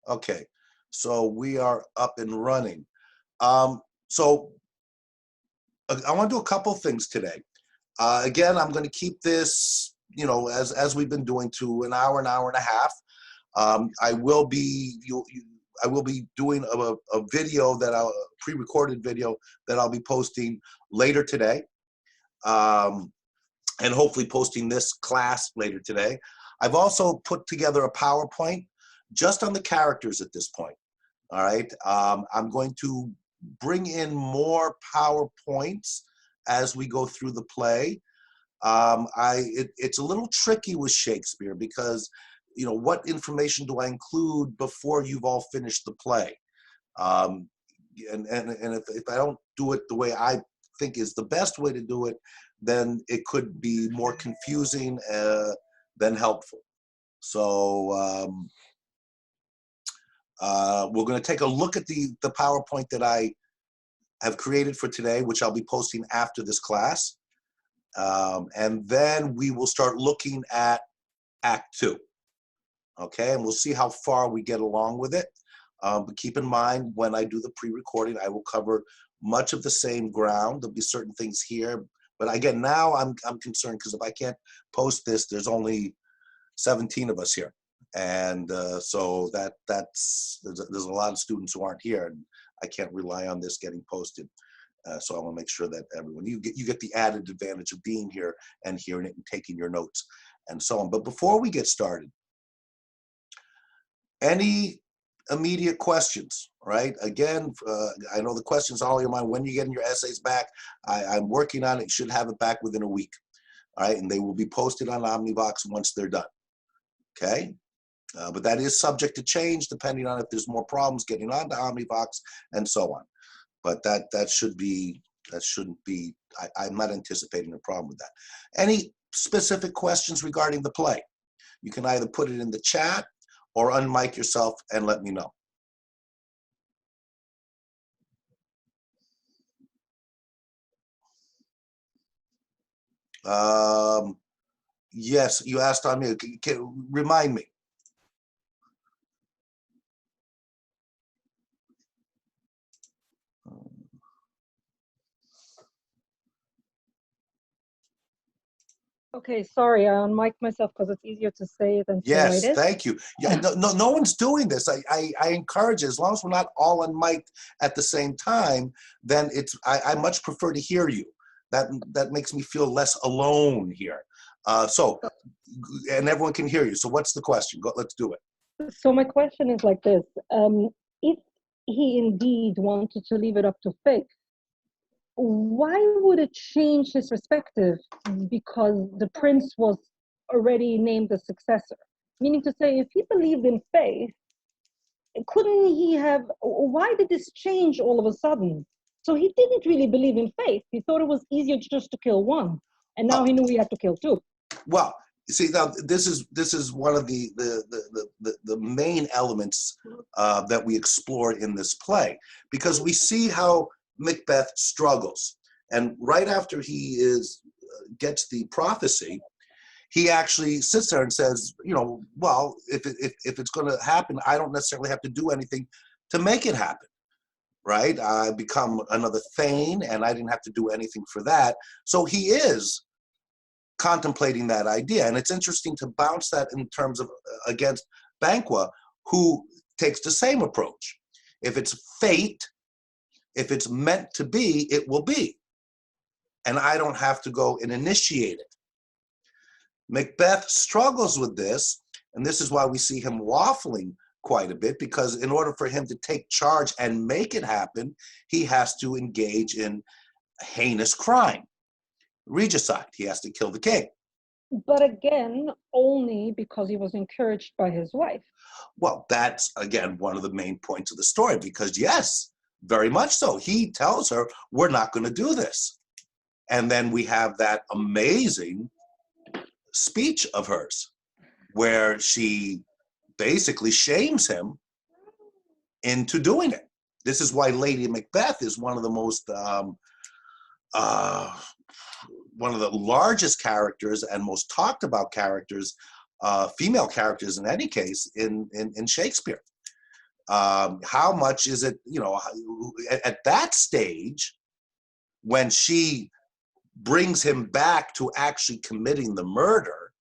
Okay, so we are up and running. So I want to do a couple things today. Again, I'm going to keep this, as we've been doing, to an hour and a half. I will be I will be doing a video that I'll pre-recorded video that I'll be posting later today, and hopefully posting this class later today. I've also put together a PowerPoint just on the characters at this point. All right. I'm going to bring in more PowerPoints as we go through the play. It's a little tricky with Shakespeare because, what information do I include before you've all finished the play? And if I don't do it the way I think is the best way to do it, then it could be more confusing than helpful. So we're going to take a look at the PowerPoint that I have created for today, which I'll be posting after this class. And then we will start looking at Act 2. Okay, and we'll see how far we get along with it. But keep in mind, when I do the pre-recording, I will cover much of the same ground. There'll be certain things here. But again, now I'm concerned because if I can't post this, there's only 17 of us here. And so there's a lot of students who aren't here, and I can't rely on this getting posted. So I want to make sure that everyone, you get the added advantage of being here and hearing it and taking your notes and so on. But before we get started, any immediate questions, right? Again, I know the questions are all in your mind. When you're getting your essays back, I'm working on it. You should have it back within a week, all right? And they will be posted on Omnivox once they're done, okay? But that is subject to change depending on if there's more problems getting onto Omnivox and so on. But that shouldn't be, I'm not anticipating a problem with that. Any specific questions regarding the play? You can either put it in the chat or unmic yourself and let me know. Yes, you asked on me. Remind me. Okay, sorry, I unmiked myself because it's easier to say than to write it. Yes, thank you. Yeah, no one's doing this. I encourage it. As long as we're not all unmiked at the same time, then I much prefer to hear you. That makes me feel less alone here. And everyone can hear you. So what's the question? Let's do it. So my question is like this. If he indeed wanted to leave it up to fate, why would it change his perspective because the prince was already named the successor? Meaning to say, if he believed in faith, couldn't he have, why did this change all of a sudden? So he didn't really believe in faith. He thought it was easier just to kill one. And now he knew he had to kill two. Well, see, now this is one of the main elements that we explore in this play, because we see how Macbeth struggles, and right after he gets the prophecy, he actually sits there and says, well, if it's going to happen, I don't necessarily have to do anything to make it happen, right? I become another Thane, and I didn't have to do anything for that. So he is contemplating that idea, and it's interesting to bounce that in terms of against Banquo, who takes the same approach. If it's fate, if it's meant to be, it will be, and I don't have to go and initiate it. Macbeth struggles with this, and this is why we see him waffling quite a bit, because in order for him to take charge and make it happen, he has to engage in heinous crime. Regicide. He has to kill the king. But again, only because he was encouraged by his wife. Well, that's, again, one of the main points of the story, because yes, very much so. He tells her, we're not going to do this. And then we have that amazing speech of hers, where she basically shames him into doing it. This is why Lady Macbeth is one of the most, one of the largest characters and most talked about characters, female characters in any case, in Shakespeare. How much is it, at that stage, when she brings him back to actually committing the murder,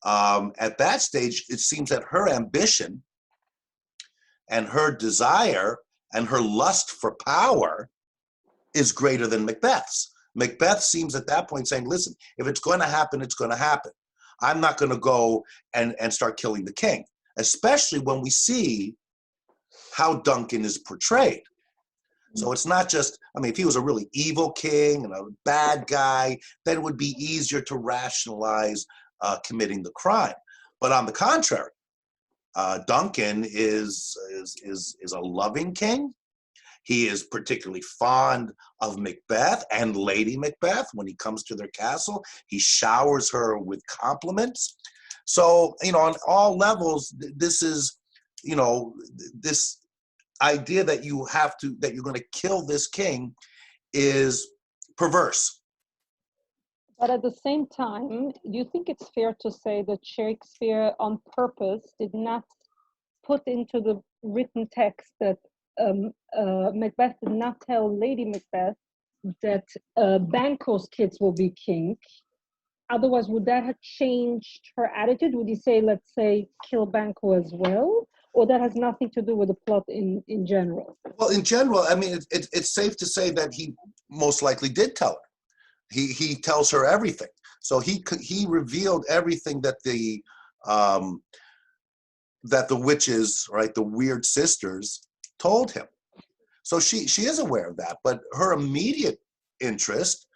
at that stage, it seems that her ambition and her desire and her lust for power is greater than Macbeth's. Macbeth seems at that point saying, listen, if it's going to happen, it's going to happen. I'm not going to go and start killing the king, especially when we see how Duncan is portrayed. So it's not just, I mean, if he was a really evil king and a bad guy, then it would be easier to rationalize committing the crime. But on the contrary, Duncan is a loving king. He is particularly fond of Macbeth and Lady Macbeth. When he comes to their castle, he showers her with compliments. So, on all levels, this is, this idea that you're going to kill this king is perverse. But at the same time, do you think it's fair to say that Shakespeare on purpose did not put into the written text that Macbeth did not tell Lady Macbeth that Banquo's kids will be king? Otherwise, would that have changed her attitude? Would he say, let's say, kill Banquo as well? Or that has nothing to do with the plot in general? Well, in general, I mean, it's safe to say that he most likely did tell her. He tells her everything. So he revealed everything that the witches, right, the weird sisters, told him. So she is aware of that, but her immediate interest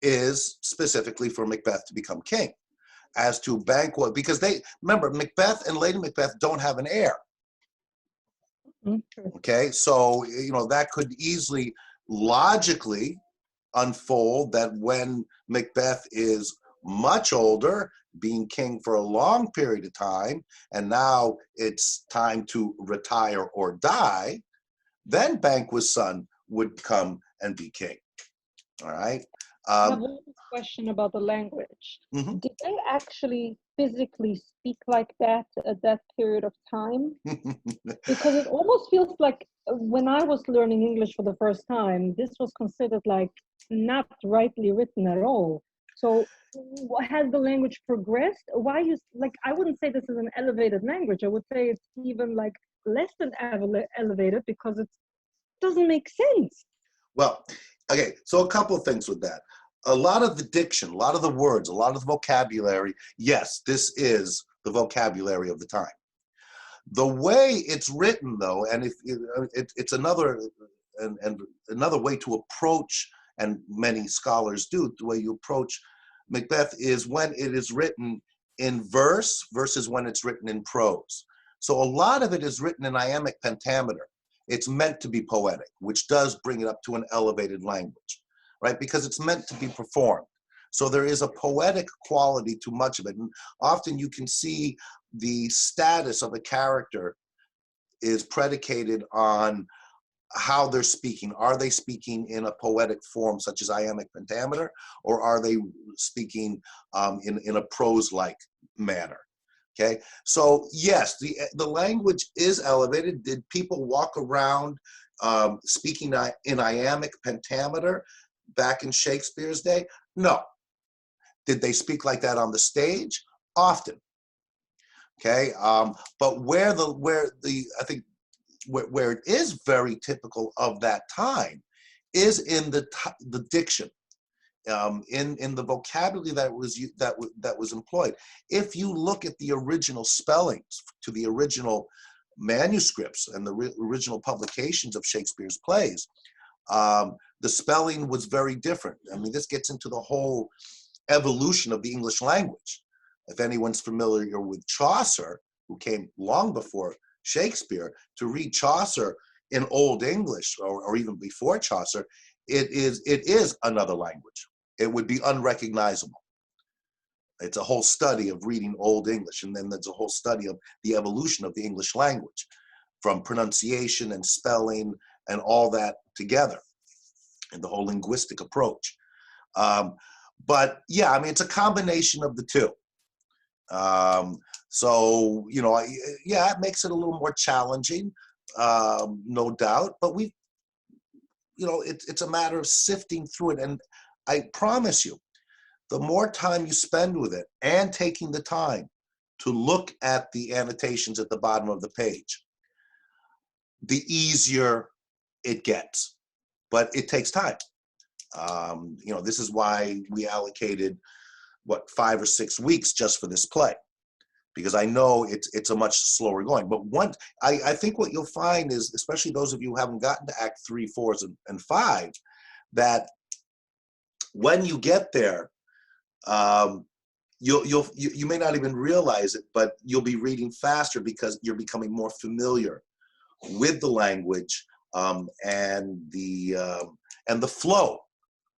is specifically for Macbeth to become king. As to Banquo, because remember, Macbeth and Lady Macbeth don't have an heir. Okay, so that could easily logically unfold that when Macbeth is much older, being king for a long period of time, and now it's time to retire or die, then Banquo's son would come and be king. All right. I have one question about the language. Mm-hmm. Did they actually physically speak like that at that period of time? Because it almost feels like when I was learning English for the first time, this was considered like not rightly written at all. So has the language progressed? Why I wouldn't say this is an elevated language. I would say it's even like less than elevated because it doesn't make sense. Well, okay, so a couple of things with that. A lot of the diction, a lot of the words, a lot of the vocabulary, yes, this is the vocabulary of the time. The way it's written, though, and it's another way to approach, and many scholars do, the way you approach Macbeth is when it is written in verse versus when it's written in prose. So a lot of it is written in iambic pentameter. It's meant to be poetic, which does bring it up to an elevated language, right? Because it's meant to be performed. So there is a poetic quality to much of it. And often you can see the status of a character is predicated on how they're speaking. Are they speaking in a poetic form, such as iambic pentameter, or are they speaking in a prose-like manner? Okay, so yes, the language is elevated. Did people walk around speaking in iambic pentameter back in Shakespeare's day? No. Did they speak like that on the stage? Often. Okay, but where it is very typical of that time is in the diction, in the vocabulary that was employed. If you look at the original spellings to the original manuscripts and the original publications of Shakespeare's plays, the spelling was very different. I mean, this gets into the whole evolution of the English language. If anyone's familiar with Chaucer, who came long before Shakespeare, to read Chaucer in Old English or even before Chaucer, it is another language. It would be unrecognizable. It's a whole study of reading Old English, and then there's a whole study of the evolution of the English language, from pronunciation and spelling and all that together, and the whole linguistic approach. But yeah, I mean, it's a combination of the two. So, yeah, it makes it a little more challenging, no doubt, but it's a matter of sifting through it. And I promise you, the more time you spend with it and taking the time to look at the annotations at the bottom of the page, the easier it gets. But it takes time. This is why we allocated, 5 or 6 weeks just for this play, because I know it's a much slower going. But I think what you'll find is, especially those of you who haven't gotten to Act 3, 4, and 5, that when you get there, you may not even realize it, but you'll be reading faster because you're becoming more familiar with the language and the flow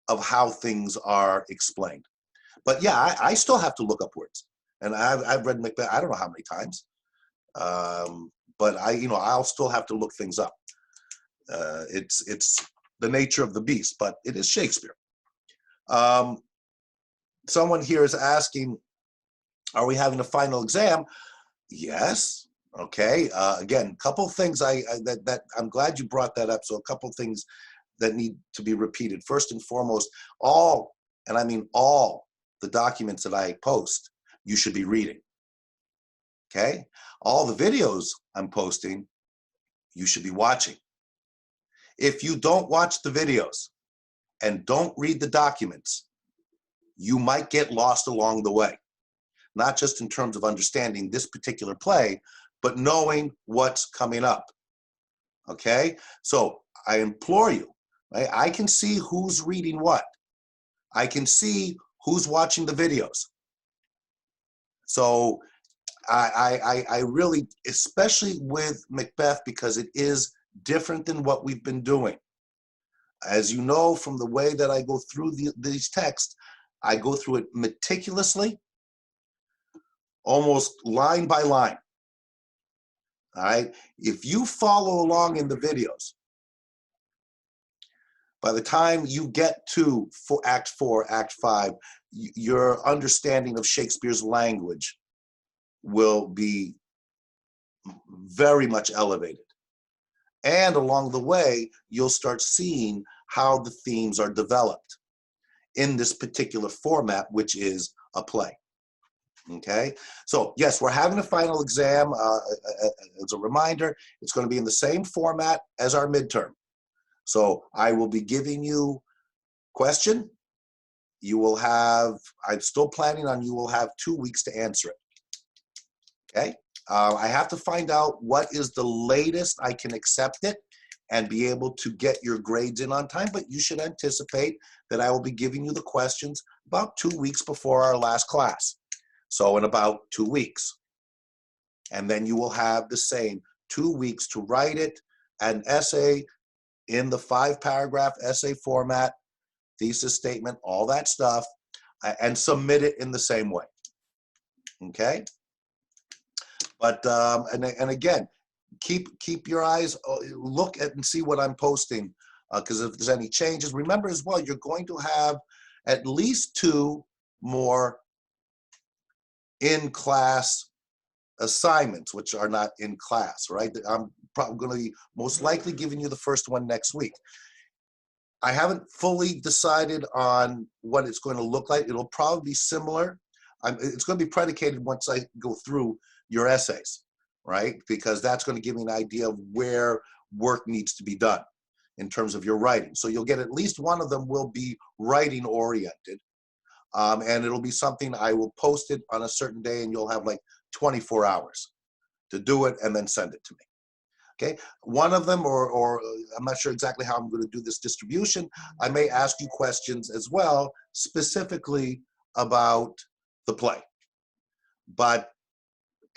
of how things are explained. But yeah, I still have to look up words, and I've read Macbeth I don't know how many times, but I'll still have to look things up. It's the nature of the beast, but it is Shakespeare. Someone here is asking, are we having a final exam? Yes. Okay. Again, a couple things that I'm glad you brought that up. So a couple things that need to be repeated. First and foremost, all, and I mean all, the documents that I post, you should be reading. Okay? All the videos I'm posting, you should be watching. If you don't watch the videos and don't read the documents, you might get lost along the way. Not just in terms of understanding this particular play, but knowing what's coming up. Okay? So I implore you, right? I can see who's reading what. I can see who's watching the videos. So I really, especially with Macbeth, because it is different than what we've been doing. As you know, from the way that I go through these texts, I go through it meticulously, almost line by line. All right? If you follow along in the videos, by the time you get to Act 4, Act 5, your understanding of Shakespeare's language will be very much elevated. And along the way, you'll start seeing how the themes are developed in this particular format, which is a play. Okay, so yes, we're having a final exam. As a reminder, it's going to be in the same format as our midterm. So I will be giving you question. You will have, I'm still planning on you will have 2 weeks to answer it. Okay, I have to find out what is the latest I can accept it and be able to get your grades in on time, but you should anticipate that I will be giving you the questions about 2 weeks before our last class. So in about 2 weeks. And then you will have the same 2 weeks to write it, an essay in the 5-paragraph essay format, thesis statement, all that stuff, and submit it in the same way. Okay? But, and again, keep your eyes, look at and see what I'm posting, because if there's any changes, remember as well, you're going to have at least 2 more in-class assignments, which are not in class, right? I'm probably going to be most likely giving you the first one next week. I haven't fully decided on what it's going to look like. It'll probably be similar. It's going to be predicated once I go through your essays, right? Because that's going to give me an idea of where work needs to be done in terms of your writing. So you'll get at least one of them will be writing oriented. And it'll be something I will post it on a certain day, and you'll have like 24 hours to do it and then send it to me. Okay, one of them, or I'm not sure exactly how I'm going to do this distribution, I may ask you questions as well, specifically about the play. But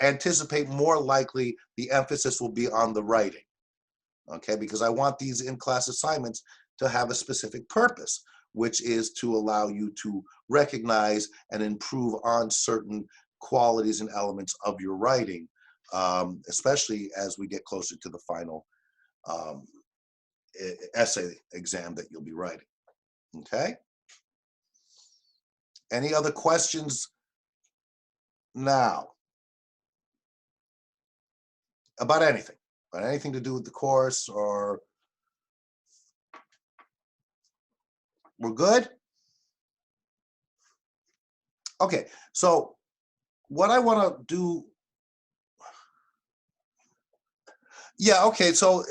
anticipate more likely the emphasis will be on the writing. Okay, because I want these in-class assignments to have a specific purpose, which is to allow you to recognize and improve on certain qualities and elements of your writing, especially as we get closer to the final essay exam that you'll be writing. Okay? Any other questions now? About anything? Anything to do with the course, or we're good? Okay, so what I want to do, yeah, okay, so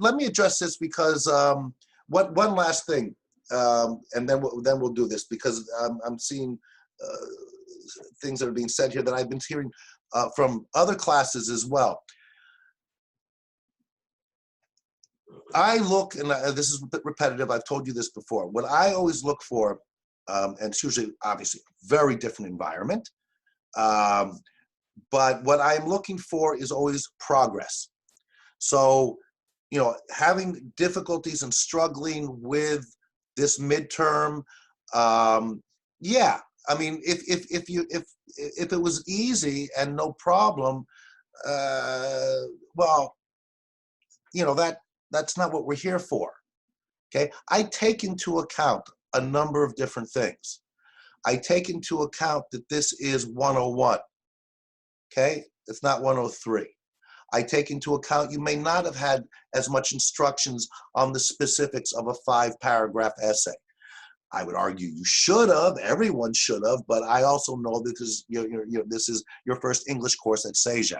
let me address this because one last thing, and then we'll do this because I'm seeing things that are being said here that I've been hearing from other classes as well. I look, and this is a bit repetitive, I've told you this before, what I always look for, and it's usually obviously a very different environment, but what I'm looking for is always progress. So, you know, having difficulties and struggling with this midterm, yeah, I mean, if it was easy and no problem, well, you know, that's not what we're here for. Okay, I take into account a number of different things. I take into account that this is 101. Okay, it's not 103. I take into account you may not have had as much instructions on the specifics of a 5-paragraph essay. I would argue you should have, everyone should have, but I also know because this is your first English course at CEGEP.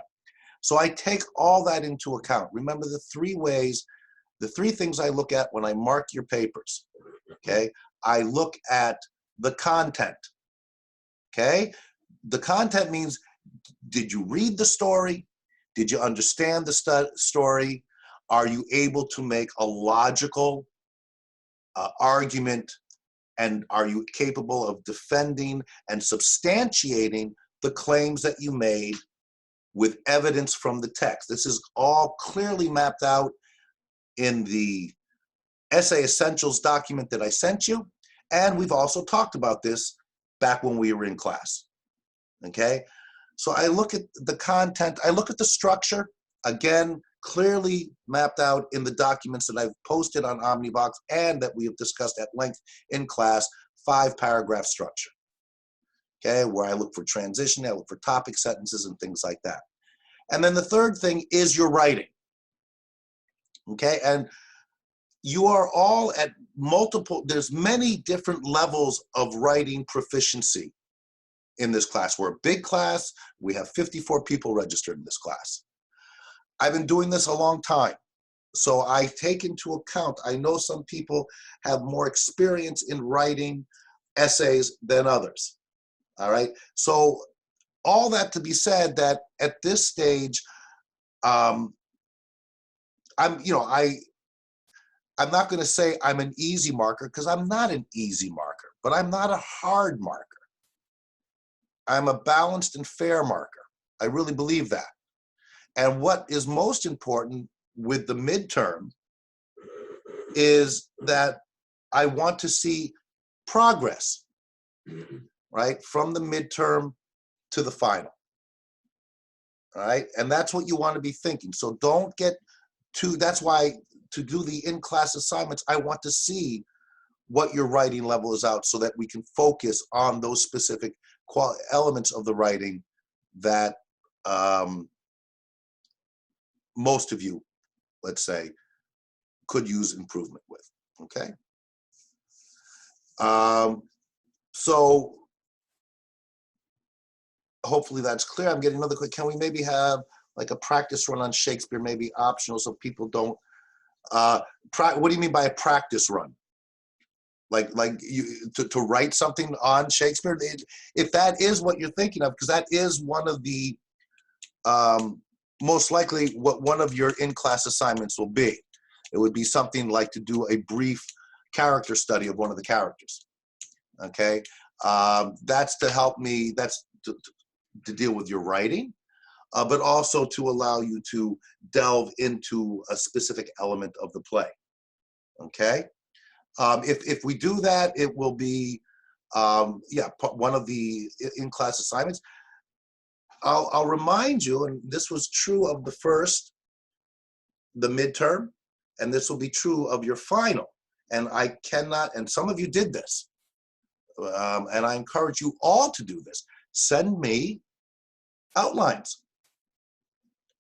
So I take all that into account. Remember the three things I look at when I mark your papers, okay? I look at the content, okay? The content means, did you read the story? Did you understand the story? Are you able to make a logical argument? And are you capable of defending and substantiating the claims that you made with evidence from the text? This is all clearly mapped out in the Essay Essentials document that I sent you. And we've also talked about this back when we were in class, okay? So I look at the content, I look at the structure, again, clearly mapped out in the documents that I've posted on Omnivox and that we have discussed at length in class, 5-paragraph structure, okay? Where I look for transition, I look for topic sentences and things like that. And then the third thing is your writing, okay? And you are all at there's many different levels of writing proficiency in this class. We're a big class. We have 54 people registered in this class. I've been doing this a long time. So I take into account, I know some people have more experience in writing essays than others, all right? So all that to be said that at this stage, I'm not gonna say I'm an easy marker because I'm not an easy marker, but I'm not a hard marker. I'm a balanced and fair marker. I really believe that. And what is most important with the midterm is that I want to see progress, right? From the midterm to the final, all right? And that's what you want to be thinking. So don't get too, that's why to do the in-class assignments, I want to see what your writing level is out so that we can focus on those specific elements of the writing that most of you, let's say, could use improvement with, okay? So hopefully that's clear. I'm getting another quick, can we maybe have like a practice run on Shakespeare, maybe optional so people don't, what do you mean by a practice run? Like you to write something on Shakespeare? If that is what you're thinking of, because that is one of the, most likely what one of your in-class assignments will be. It would be something like to do a brief character study of one of the characters, okay? That's to help me, that's to deal with your writing, but also to allow you to delve into a specific element of the play, okay? If we do that, it will be, yeah, one of the in-class assignments. I'll remind you, and this was true of the midterm, and this will be true of your final. And I cannot, and some of you did this, and I encourage you all to do this. Send me outlines.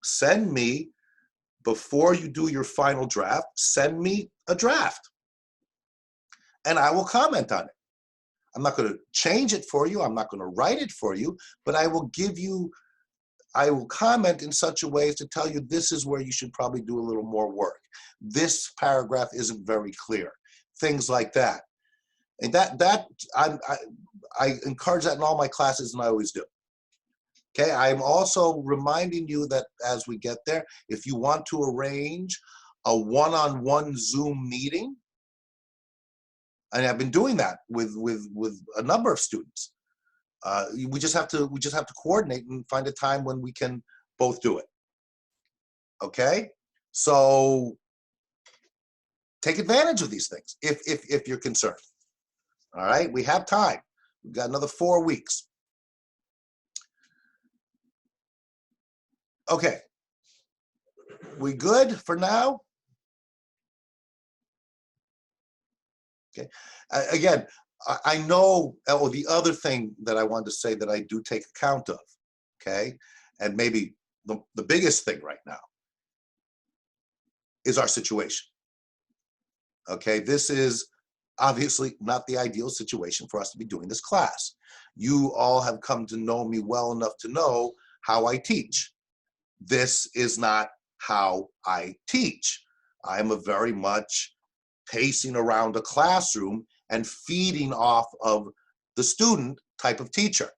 Send me before you do your final draft, send me a draft and I will comment on it. I'm not going to change it for you. I'm not going to write it for you, but I will comment in such a way as to tell you this is where you should probably do a little more work. This paragraph isn't very clear. Things like that. And I encourage that in all my classes, and I always do. Okay, I'm also reminding you that as we get there, if you want to arrange a one-on-one Zoom meeting, and I've been doing that with a number of students. We just have to coordinate and find a time when we can both do it. Okay, so take advantage of these things if you're concerned. All right, we have time. We've got another 4 weeks. Okay, we good for now? Okay, again, I know, oh, the other thing that I wanted to say that I do take account of, okay, and maybe the biggest thing right now is our situation. Okay, this is obviously not the ideal situation for us to be doing this class. You all have come to know me well enough to know how I teach. This is not how I teach. I am a very much pacing around a classroom and feeding off of the student type of teacher.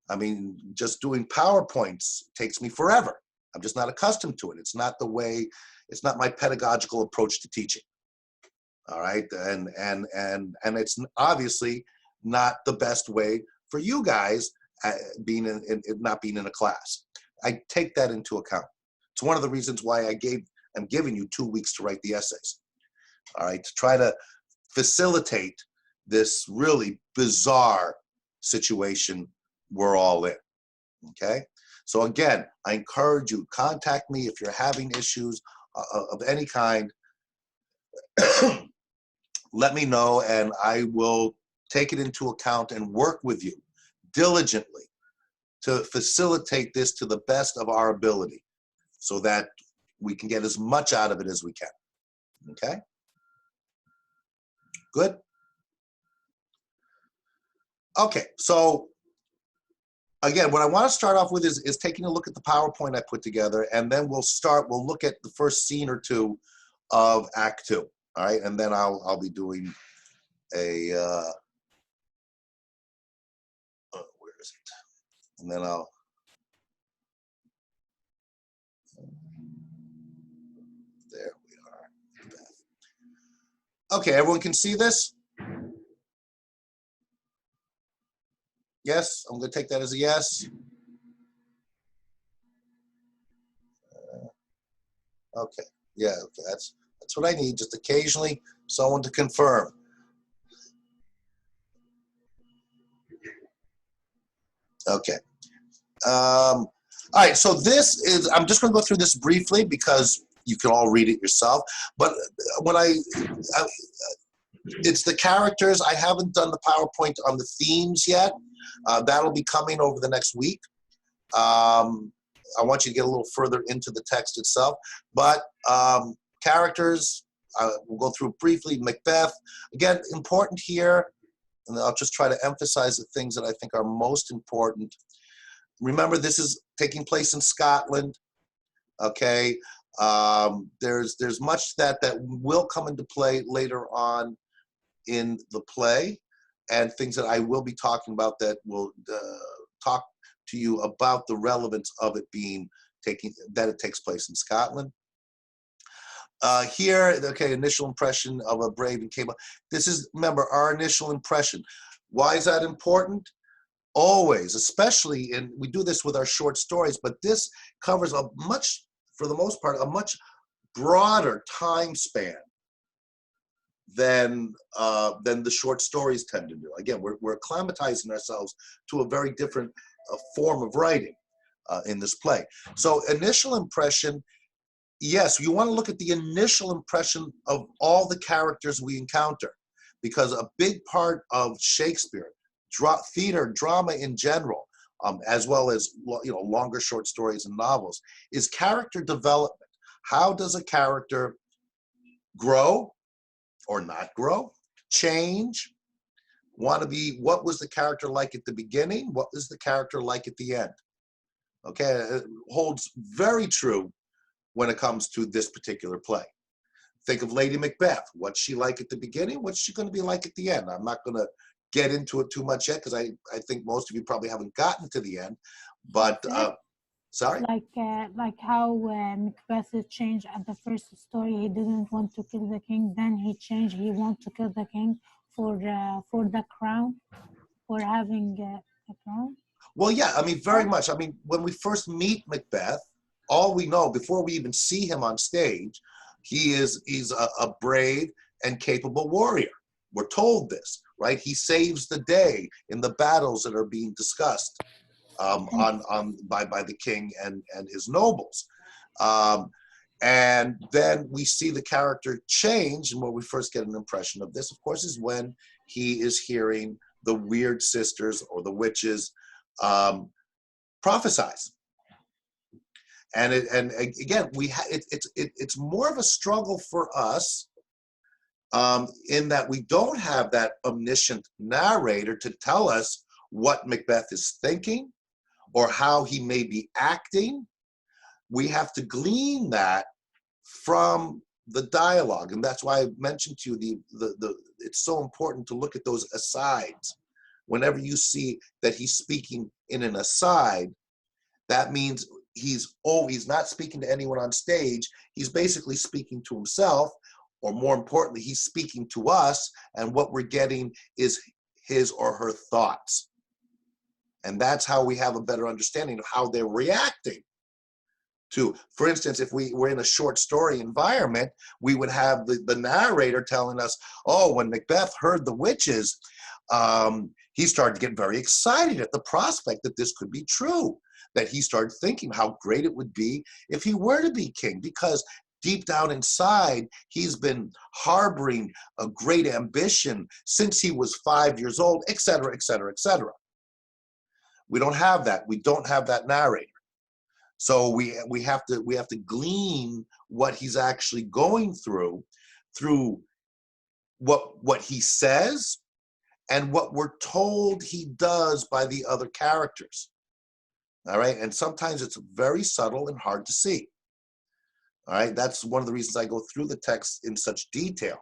I mean, just doing PowerPoints takes me forever. I'm just not accustomed to it. It's not the way, it's not my pedagogical approach to teaching. All right, and it's obviously not the best way for you guys not being in a class. I take that into account. It's one of the reasons why I'm giving you 2 weeks to write the essays. All right, to try to facilitate this really bizarre situation we're all in. Okay, so again, I encourage you, contact me if you're having issues of any kind. Let me know, and I will take it into account and work with you diligently to facilitate this to the best of our ability so that we can get as much out of it as we can. Okay? Good? Okay, so again, what I want to start off with is taking a look at the PowerPoint I put together, and then we'll look at the first scene or two of Act 2. All right, and then I'll be doing a where is it? And then there we are. Okay, everyone can see this? Yes, I'm going to take that as a yes. Okay, yeah, okay, that's what I need. Just occasionally someone to confirm. Okay. All right, so this is, I'm just going to go through this briefly because you can all read it yourself. But when it's the characters. I haven't done the PowerPoint on the themes yet. That'll be coming over the next week. I want you to get a little further into the text itself. But characters, we'll go through briefly. Macbeth, again, important here, and I'll just try to emphasize the things that I think are most important. Remember, this is taking place in Scotland, okay? There's much that will come into play later on in the play, and things that I will be talking about that will talk to you about the relevance of it that it takes place in Scotland. Here, okay, initial impression of a brave and capable. This is, remember, our initial impression. Why is that important? Always, especially we do this with our short stories, but this covers for the most part, a much broader time span than the short stories tend to do. Again, we're acclimatizing ourselves to a very different form of writing in this play. So initial impression, yes, you want to look at the initial impression of all the characters we encounter, because a big part of Shakespeare, theater, drama in general, as well as longer short stories and novels, is character development. how does a character grow or not grow, change, want to be, what was the character like at the beginning? What was the character like at the end? Okay, it holds very true when it comes to this particular play. Think of Lady Macbeth. What's she like at the beginning? What's she going to be like at the end? I'm not going to get into it too much yet because I think most of you probably haven't gotten to the end. But, sorry? Like how Macbeth changed at the first story. He didn't want to kill the king. Then he changed. He wanted to kill the king for the crown, for having the crown. Well, yeah, I mean, very much. I mean, when we first meet Macbeth, all we know before we even see him on stage, he's a brave and capable warrior. We're told this, right? He saves the day in the battles that are being discussed by the king and his nobles. And then we see the character change, and where we first get an impression of this, of course, is when he is hearing the weird sisters or the witches prophesize. And again, it's more of a struggle for us in that we don't have that omniscient narrator to tell us what Macbeth is thinking or how he may be acting. We have to glean that from the dialogue, and that's why I mentioned to you it's so important to look at those asides. Whenever you see that he's speaking in an aside, that means he's not speaking to anyone on stage. He's basically speaking to himself, or more importantly, he's speaking to us, and what we're getting is his or her thoughts. And that's how we have a better understanding of how they're reacting to, for instance, if we were in a short story environment, we would have the narrator telling us, oh, when Macbeth heard the witches, he started to get very excited at the prospect that this could be true, that he started thinking how great it would be if he were to be king, because deep down inside, he's been harboring a great ambition since he was 5 years old, et cetera, et cetera, et cetera. We don't have that. We don't have that narrator. So we have to glean what he's actually going through what he says and what we're told he does by the other characters. All right, and sometimes it's very subtle and hard to see. All right, that's one of the reasons I go through the text in such detail,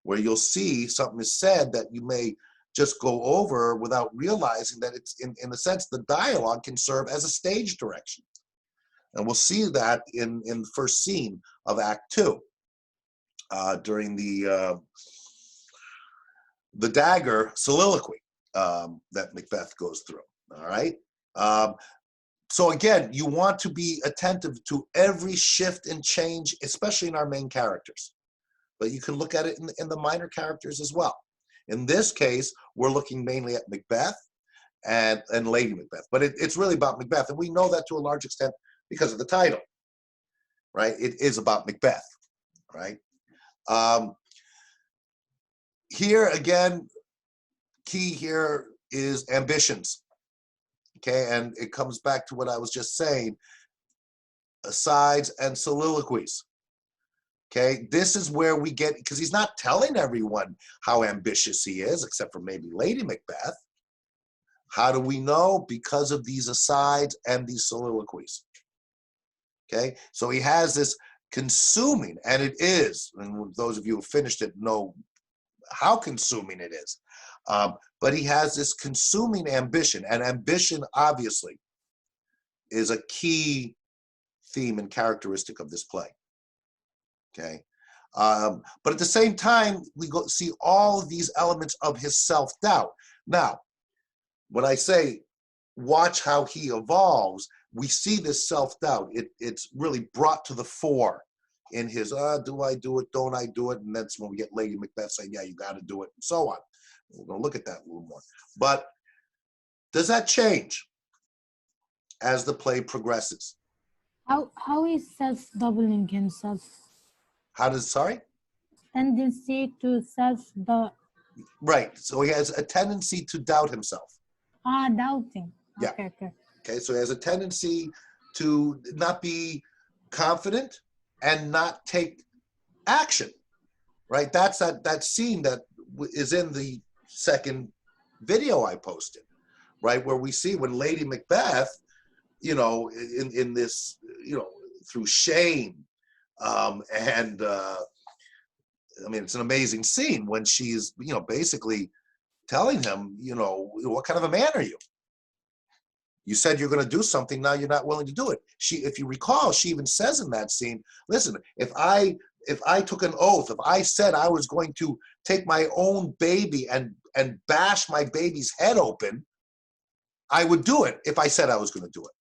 where you'll see something is said that you may just go over without realizing that it's, in a sense, the dialogue can serve as a stage direction. And we'll see that in the first scene of Act 2, during the dagger soliloquy that Macbeth goes through, all right? So again, you want to be attentive to every shift and change, especially in our main characters. But you can look at it in the minor characters as well. In this case, we're looking mainly at Macbeth and Lady Macbeth. But it's really about Macbeth, and we know that to a large extent because of the title, right? It is about Macbeth, right? Here again, key here is ambitions, okay? And it comes back to what I was just saying, asides and soliloquies, okay? This is where we get, because he's not telling everyone how ambitious he is, except for maybe Lady Macbeth. How do we know? Because of these asides and these soliloquies. Okay, so he has this consuming, and it is, and those of you who finished it know how consuming it is, but he has this consuming ambition, and ambition obviously is a key theme and characteristic of this play. Okay, but at the same time, we see all of these elements of his self-doubt. Now, when I say watch how he evolves, we see this self-doubt. It's really brought to the fore in his, do I do it, don't I do it? And that's when we get Lady Macbeth saying, yeah, you got to do it, and so on. We're going to look at that a little more. But does that change as the play progresses? How is self-doubling himself? How does, sorry? Tendency to self-doubt. Right, so he has a tendency to doubt himself. Doubting. Yeah. Okay. Okay, so he has a tendency to not be confident and not take action, right? That's that scene that is in the second video I posted, right? Where we see when Lady Macbeth, you know, in this, you know, through shame, and I mean, it's an amazing scene when she's, you know, basically telling him, you know, what kind of a man are you? You said you're going to do something, now you're not willing to do it. She, if you recall, she even says in that scene, listen, if I took an oath, if I said I was going to take my own baby and bash my baby's head open, I would do it if I said I was going to do it.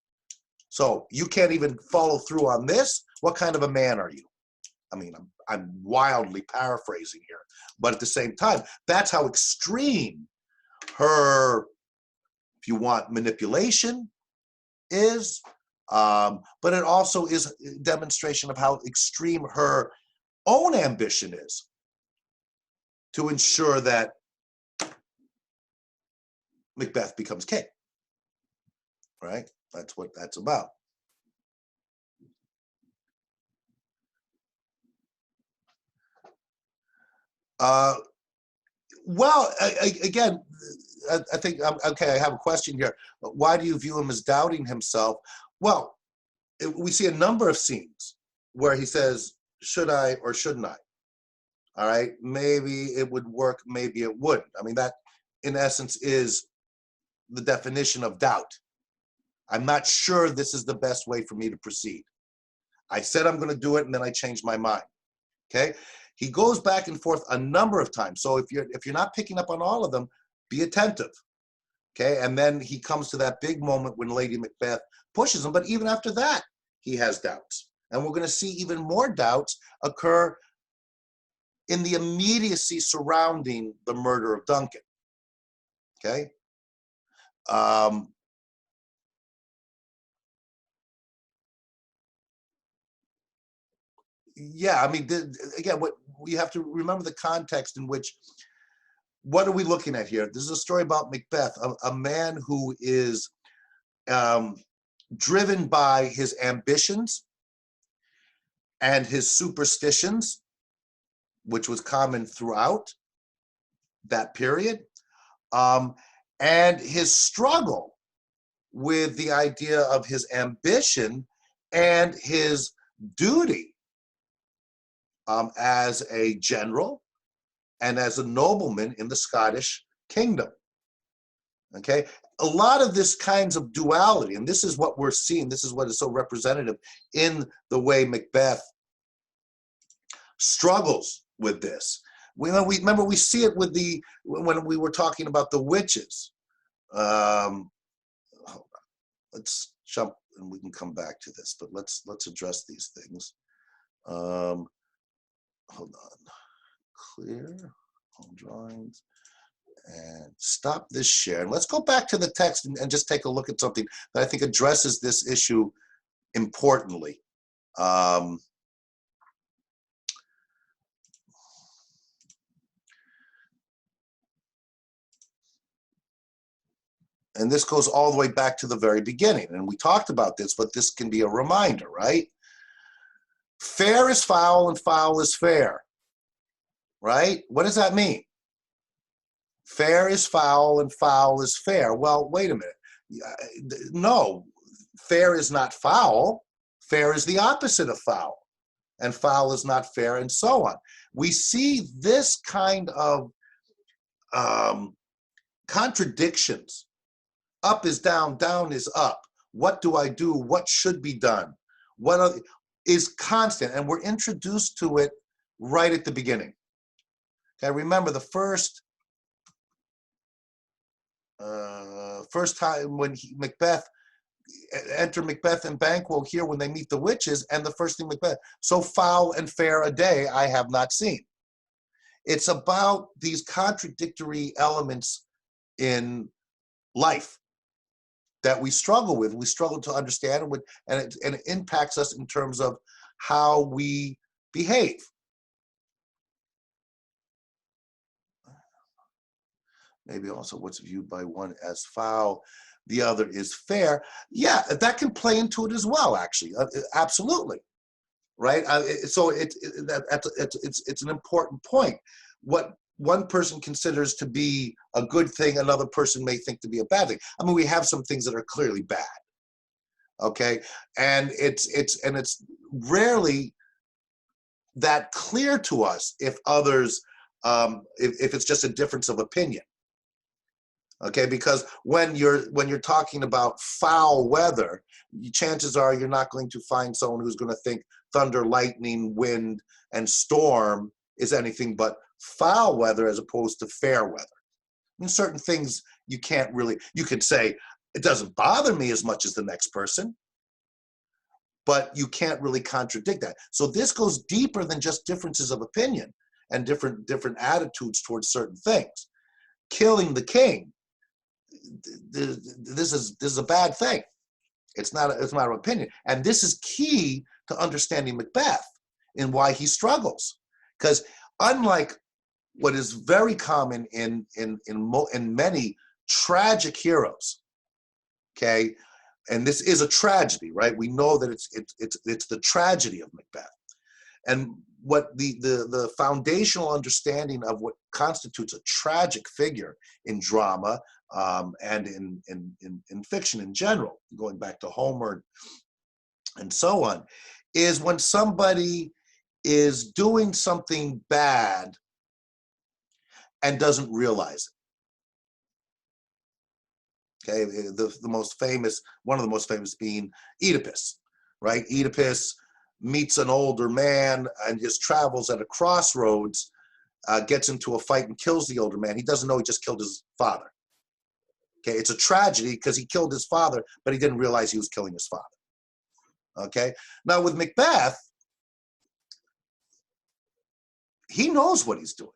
So you can't even follow through on this. What kind of a man are you? I mean, I'm wildly paraphrasing here, but at the same time, that's how extreme her, if you want, manipulation is, but it also is a demonstration of how extreme her own ambition is to ensure that Macbeth becomes king, right? That's what that's about. Well, again, I think, okay, I have a question here. Why do you view him as doubting himself? Well, we see a number of scenes where he says, should I or shouldn't I? All right, maybe it would work, maybe it wouldn't. I mean, that in essence is the definition of doubt. I'm not sure this is the best way for me to proceed. I said I'm going to do it, and then I changed my mind. Okay, he goes back and forth a number of times. So if you're not picking up on all of them, be attentive. Okay, and then he comes to that big moment when Lady Macbeth pushes him. But even after that, he has doubts, and we're going to see even more doubts occur in the immediacy surrounding the murder of Duncan. Okay. Yeah, I mean, again, what we have to remember the context in which, what are we looking at here? This is a story about Macbeth, a man who is driven by his ambitions and his superstitions, which was common throughout that period, and his struggle with the idea of his ambition and his duty as a general and as a nobleman in the Scottish kingdom. Okay, a lot of this kinds of duality, and this is what we're seeing, this is what is so representative in the way Macbeth struggles with this. We remember we see it with when we were talking about the witches. Hold on. Let's jump and we can come back to this, but let's address these things. Hold on. Clear home drawings and stop this share. And let's go back to the text and just take a look at something that I think addresses this issue importantly. And this goes all the way back to the very beginning. And we talked about this, but this can be a reminder, right? Fair is foul and foul is fair, right? What does that mean? Fair is foul and foul is fair. Well, wait a minute. No, fair is not foul. Fair is the opposite of foul. And foul is not fair, and so on. We see this kind of contradictions. Up is down, down is up. What do I do? What should be done? What is constant, and we're introduced to it right at the beginning. Okay, remember the first time when Macbeth enter Macbeth and Banquo here when they meet the witches, and the first thing Macbeth, so foul and fair a day I have not seen. It's about these contradictory elements in life that we struggle with. We struggle to understand, and it impacts us in terms of how we behave. Maybe also what's viewed by one as foul, the other is fair. Yeah, that can play into it as well, actually. Absolutely. right? So it's an important point. What one person considers to be a good thing, another person may think to be a bad thing. I mean, we have some things that are clearly bad, okay? And it's rarely that clear to us if others, if it's just a difference of opinion, okay? Because when you're talking about foul weather, chances are you're not going to find someone who's going to think thunder, lightning, wind, and storm is anything but foul weather as opposed to fair weather. I mean, certain things you can't really, you could say, it doesn't bother me as much as the next person, but you can't really contradict that. So this goes deeper than just differences of opinion and different attitudes towards certain things. Killing the king, this is a bad thing. It's not a matter of opinion. And this is key to understanding Macbeth and why he struggles. Because unlike what is very common in many tragic heroes, okay, and this is a tragedy, right? We know that it's the tragedy of Macbeth. And what the foundational understanding of what constitutes a tragic figure in drama and in fiction in general, going back to Homer and so on, is when somebody is doing something bad and doesn't realize it. Okay, the most famous, one of the most famous being Oedipus, right? Oedipus meets an older man and just travels at a crossroads, gets into a fight and kills the older man. He doesn't know he just killed his father. Okay, it's a tragedy because he killed his father, but he didn't realize he was killing his father. Okay, now with Macbeth, he knows what he's doing.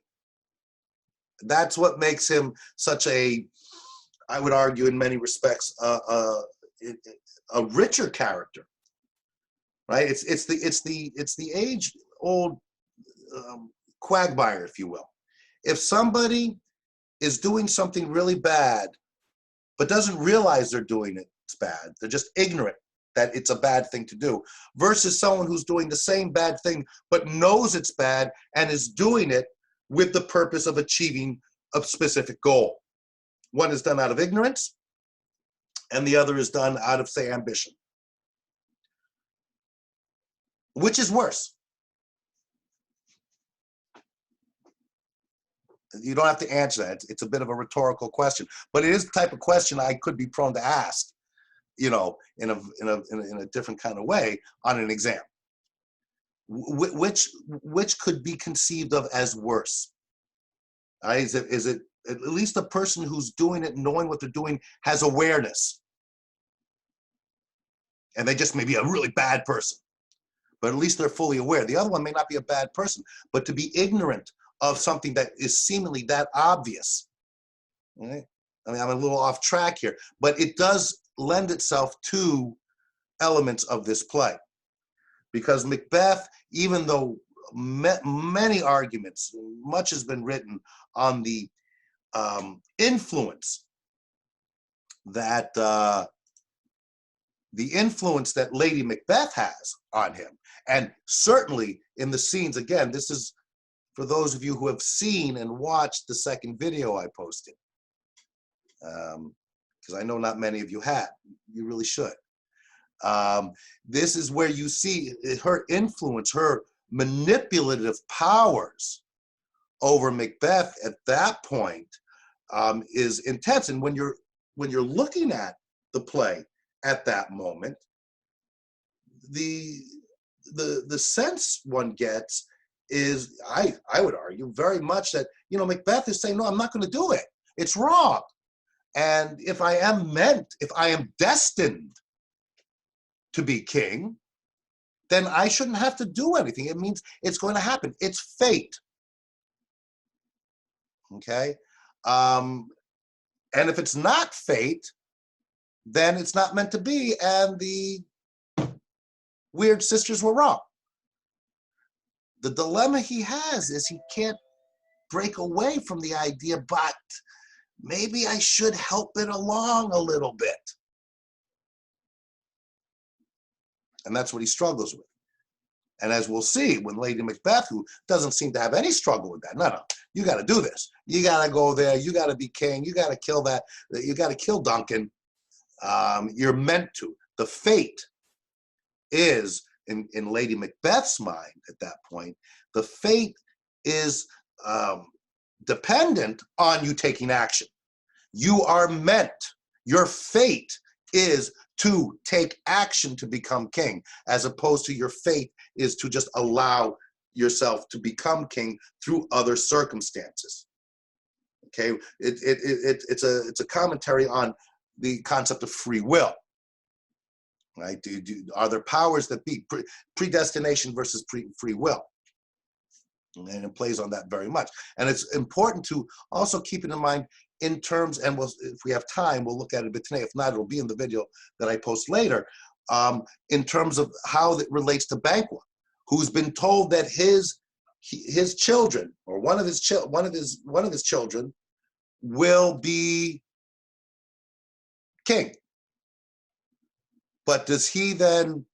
That's what makes him such a, I would argue in many respects, a richer character, right? It's the age-old quagmire, if you will. If somebody is doing something really bad, but doesn't realize they're doing it's bad, they're just ignorant that it's a bad thing to do, versus someone who's doing the same bad thing, but knows it's bad and is doing it with the purpose of achieving a specific goal. One is done out of ignorance, and the other is done out of, say, ambition. Which is worse? You don't have to answer that. It's a bit of a rhetorical question, but it is the type of question I could be prone to ask, you know, in a different kind of way on an exam. Which could be conceived of as worse? Is it at least the person who's doing it, knowing what they're doing, has awareness, and they just may be a really bad person, but at least they're fully aware. The other one may not be a bad person, but to be ignorant of something that is seemingly that obvious. Right? I mean, I'm a little off track here, but it does lend itself to elements of this play. Because Macbeth, even though many arguments, much has been written on the influence that Lady Macbeth has on him, and certainly in the scenes. Again, this is for those of you who have seen and watched the second video I posted, because I know not many of you had. You really should. This is where you see her influence, her manipulative powers over Macbeth at that point is intense. And when you're looking at the play at that moment, the sense one gets is, I would argue very much that, you know, Macbeth is saying, no, I'm not going to do it. It's wrong. And if I am destined to be king, then I shouldn't have to do anything. It means it's going to happen. It's fate. Okay? And if it's not fate, then it's not meant to be, and the weird sisters were wrong. The dilemma he has is he can't break away from the idea, but maybe I should help it along a little bit. And that's what he struggles with. And as we'll see, when Lady Macbeth, who doesn't seem to have any struggle with that, no, you got to do this. You got to go there. You got to be king. You got to kill that. You got to kill Duncan. You're meant to. The fate is, in Lady Macbeth's mind at that point, the fate is dependent on you taking action. You are meant, your fate is to take action to become king, as opposed to your fate is to just allow yourself to become king through other circumstances. Okay, it's a commentary on the concept of free will. Right? Are there powers that be? Predestination versus free will. And it plays on that very much. And it's important to also keep it in mind in terms, and if we have time, we'll look at it a bit today. If not, it'll be in the video that I post later, in terms of how it relates to Banquo, who's been told that his children, or one of his children, will be king. But does he then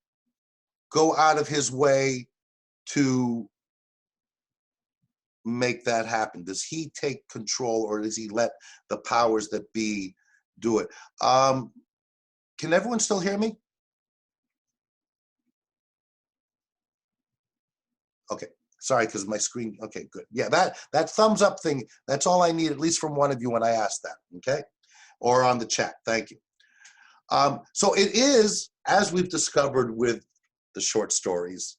go out of his way to make that happen? Does he take control, or does he let the powers that be do it? Can everyone still hear me? Okay, sorry, because my screen, okay, good. Yeah, that thumbs up thing, that's all I need, at least from one of you when I asked that, okay? Or on the chat, thank you. So it is, as we've discovered with the short stories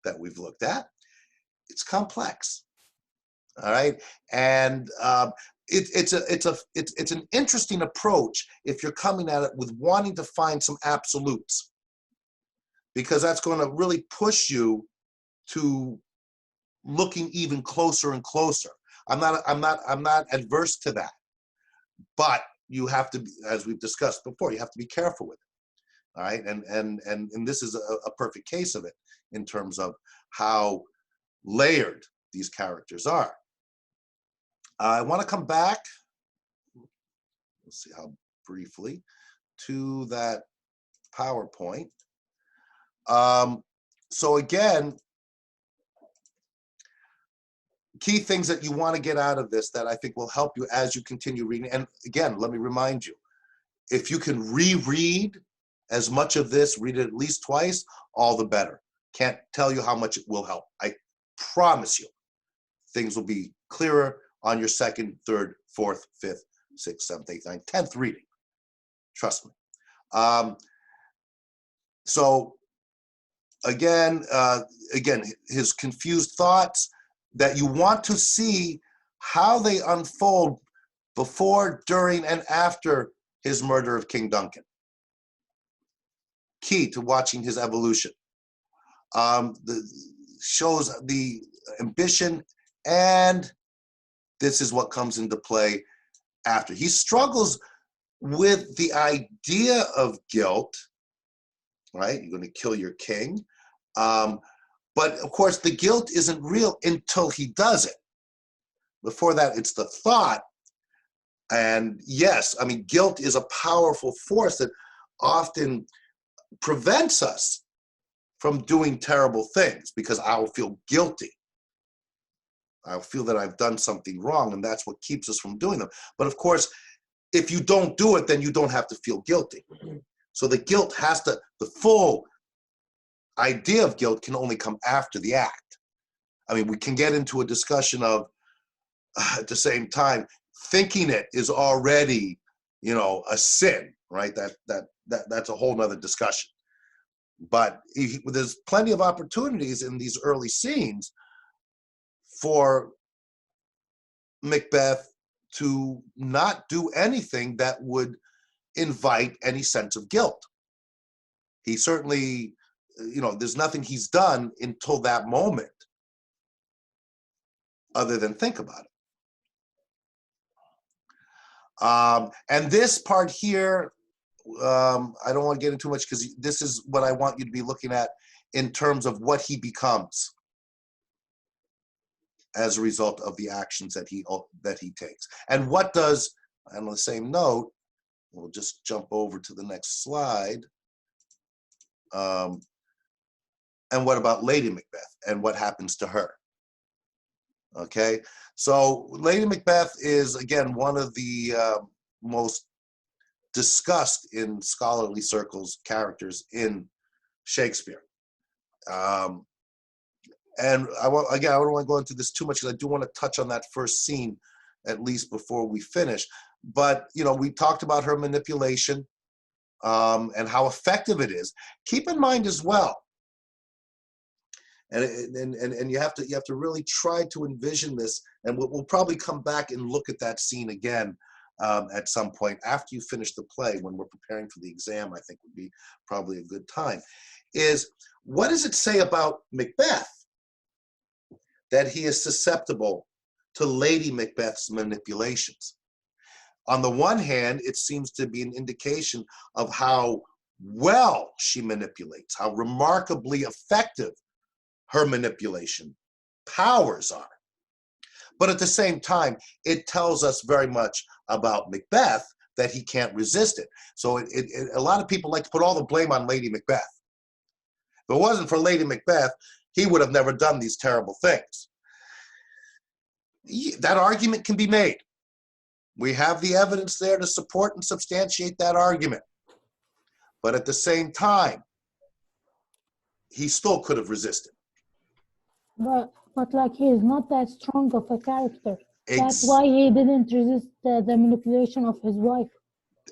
that we've looked at, it's complex. All right, and it's an interesting approach if you're coming at it with wanting to find some absolutes, because that's going to really push you to looking even closer and closer. I'm not adverse to that, but you have to, as we've discussed before, you have to be careful with it. All right, and this is a perfect case of it in terms of how layered these characters are. I want to come back, let's see how briefly, to that PowerPoint. So again, key things that you want to get out of this that I think will help you as you continue reading. And again, let me remind you, if you can reread as much of this, read it at least twice, all the better. Can't tell you how much it will help. I promise you, things will be clearer on your second, third, fourth, fifth, sixth, seventh, eighth, ninth, 10th reading. Trust me. So again, his confused thoughts, that you want to see how they unfold before, during, and after his murder of King Duncan. Key to watching his evolution. Shows the ambition, and this is what comes into play after. He struggles with the idea of guilt, right? You're going to kill your king. But of course, the guilt isn't real until he does it. Before that, it's the thought. And yes, I mean, guilt is a powerful force that often prevents us from doing terrible things, because I'll feel guilty. I'll feel that I've done something wrong, and that's what keeps us from doing them. But of course, if you don't do it, then you don't have to feel guilty. So the guilt has to, the full idea of guilt can only come after the act. I mean, we can get into a discussion of, at the same time, thinking it is already, you know, a sin, right? That's a whole nother discussion. But there's plenty of opportunities in these early scenes for Macbeth to not do anything that would invite any sense of guilt. He certainly, you know, there's nothing he's done until that moment other than think about it. And this part here, I don't want to get into too much, because this is what I want you to be looking at in terms of what he becomes as a result of the actions that he takes. And what does, on the same note, we'll just jump over to the next slide. And what about Lady Macbeth and what happens to her? Okay, so Lady Macbeth is, again, one of the most discussed in scholarly circles characters in Shakespeare. And I don't want to go into this too much because I do want to touch on that first scene at least before we finish. But, you know, we talked about her manipulation and how effective it is. Keep in mind as well, and you have to really try to envision this, and we'll probably come back and look at that scene again at some point after you finish the play. When we're preparing for the exam, I think would be probably a good time. Is what does it say about Macbeth that he is susceptible to Lady Macbeth's manipulations? On the one hand, it seems to be an indication of how well she manipulates, how remarkably effective her manipulation powers are. But at the same time, it tells us very much about Macbeth, that he can't resist it. So a lot of people like to put all the blame on Lady Macbeth. If it wasn't for Lady Macbeth, he would have never done these terrible things. That argument can be made. We have the evidence there to support and substantiate that argument. But at the same time, he still could have resisted. But like he is not that strong of a character. That's why he didn't resist the manipulation of his wife.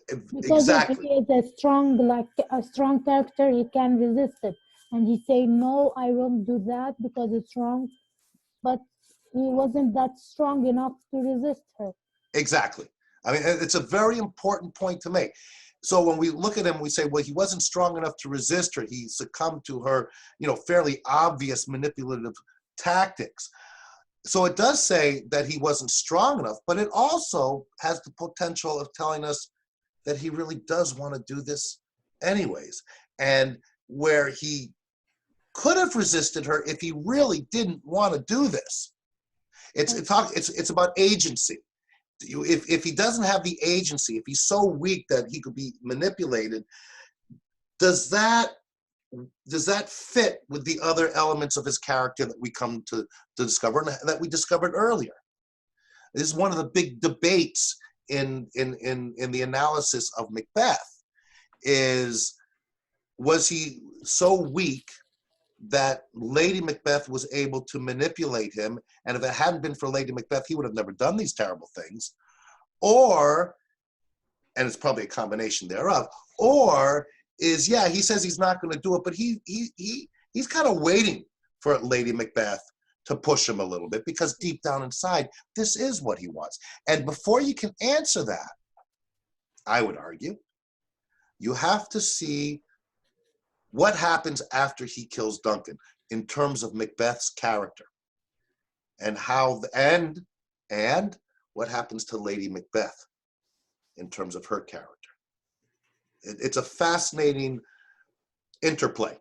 Because exactly. if he is a strong character, he can resist it. And he say, no, I won't do that because it's wrong. But he wasn't that strong enough to resist her. Exactly. I mean, it's a very important point to make. So when we look at him, we say, well, he wasn't strong enough to resist her. He succumbed to her, you know, fairly obvious manipulative tactics. So it does say that he wasn't strong enough, but it also has the potential of telling us that he really does want to do this anyways. And where he could have resisted her if he really didn't want to do this. It's about agency. If he doesn't have the agency, if he's so weak that he could be manipulated, does that fit with the other elements of his character that we come to discover and that we discovered earlier? This is one of the big debates in the analysis of Macbeth. Was he so weak that Lady Macbeth was able to manipulate him, and if it hadn't been for Lady Macbeth, he would have never done these terrible things? Or, and it's probably a combination thereof, or he says he's not going to do it, but he's kind of waiting for Lady Macbeth to push him a little bit, because deep down inside, this is what he wants. And before you can answer that, I would argue, you have to see what happens after he kills Duncan in terms of Macbeth's character, and and what happens to Lady Macbeth in terms of her character. It's a fascinating interplay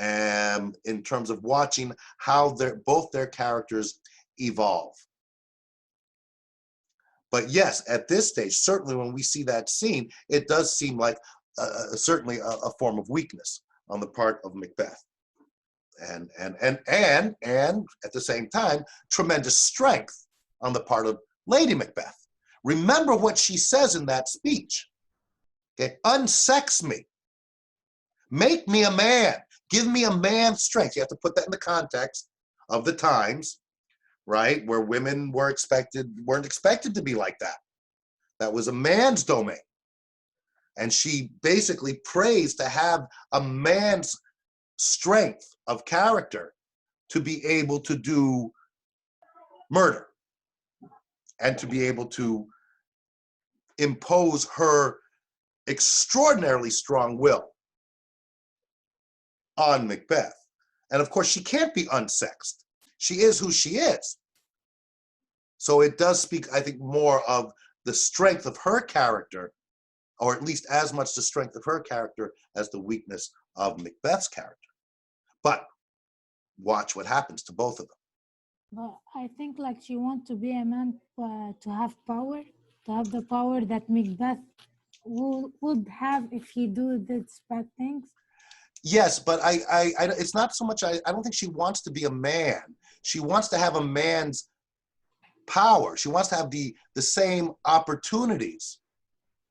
in terms of watching how both their characters evolve. But yes, at this stage, certainly when we see that scene, it does seem like certainly a form of weakness on the part of Macbeth, and at the same time, tremendous strength on the part of Lady Macbeth. Remember what she says in that speech. Okay, unsex me, make me a man, give me a man's strength. You have to put that in the context of the times, right, where women weren't expected to be like that. That was a man's domain. And she basically prays to have a man's strength of character to be able to do murder and to be able to impose her extraordinarily strong will on Macbeth. And of course, she can't be unsexed. She is who she is. So it does speak, I think, more of the strength of her character, or at least as much the strength of her character as the weakness of Macbeth's character. But watch what happens to both of them. But I think like she wants to be a man to have power, to have the power that Macbeth would have if he do these bad things. Yes, but it's not so much, I don't think she wants to be a man. She wants to have a man's power. She wants to have the same opportunities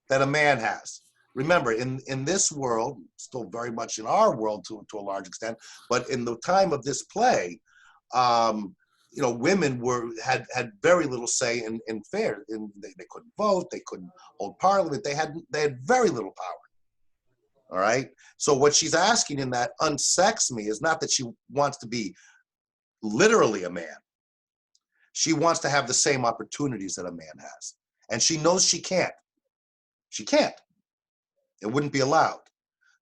that a man has. Remember, in this world, still very much in our world to a large extent, but in the time of this play, you know, women had very little say in fair. They couldn't vote, they couldn't hold parliament, they had very little power. All right. So what she's asking in that unsex me is not that she wants to be literally a man. She wants to have the same opportunities that a man has. And she knows she can't. She can't. It wouldn't be allowed.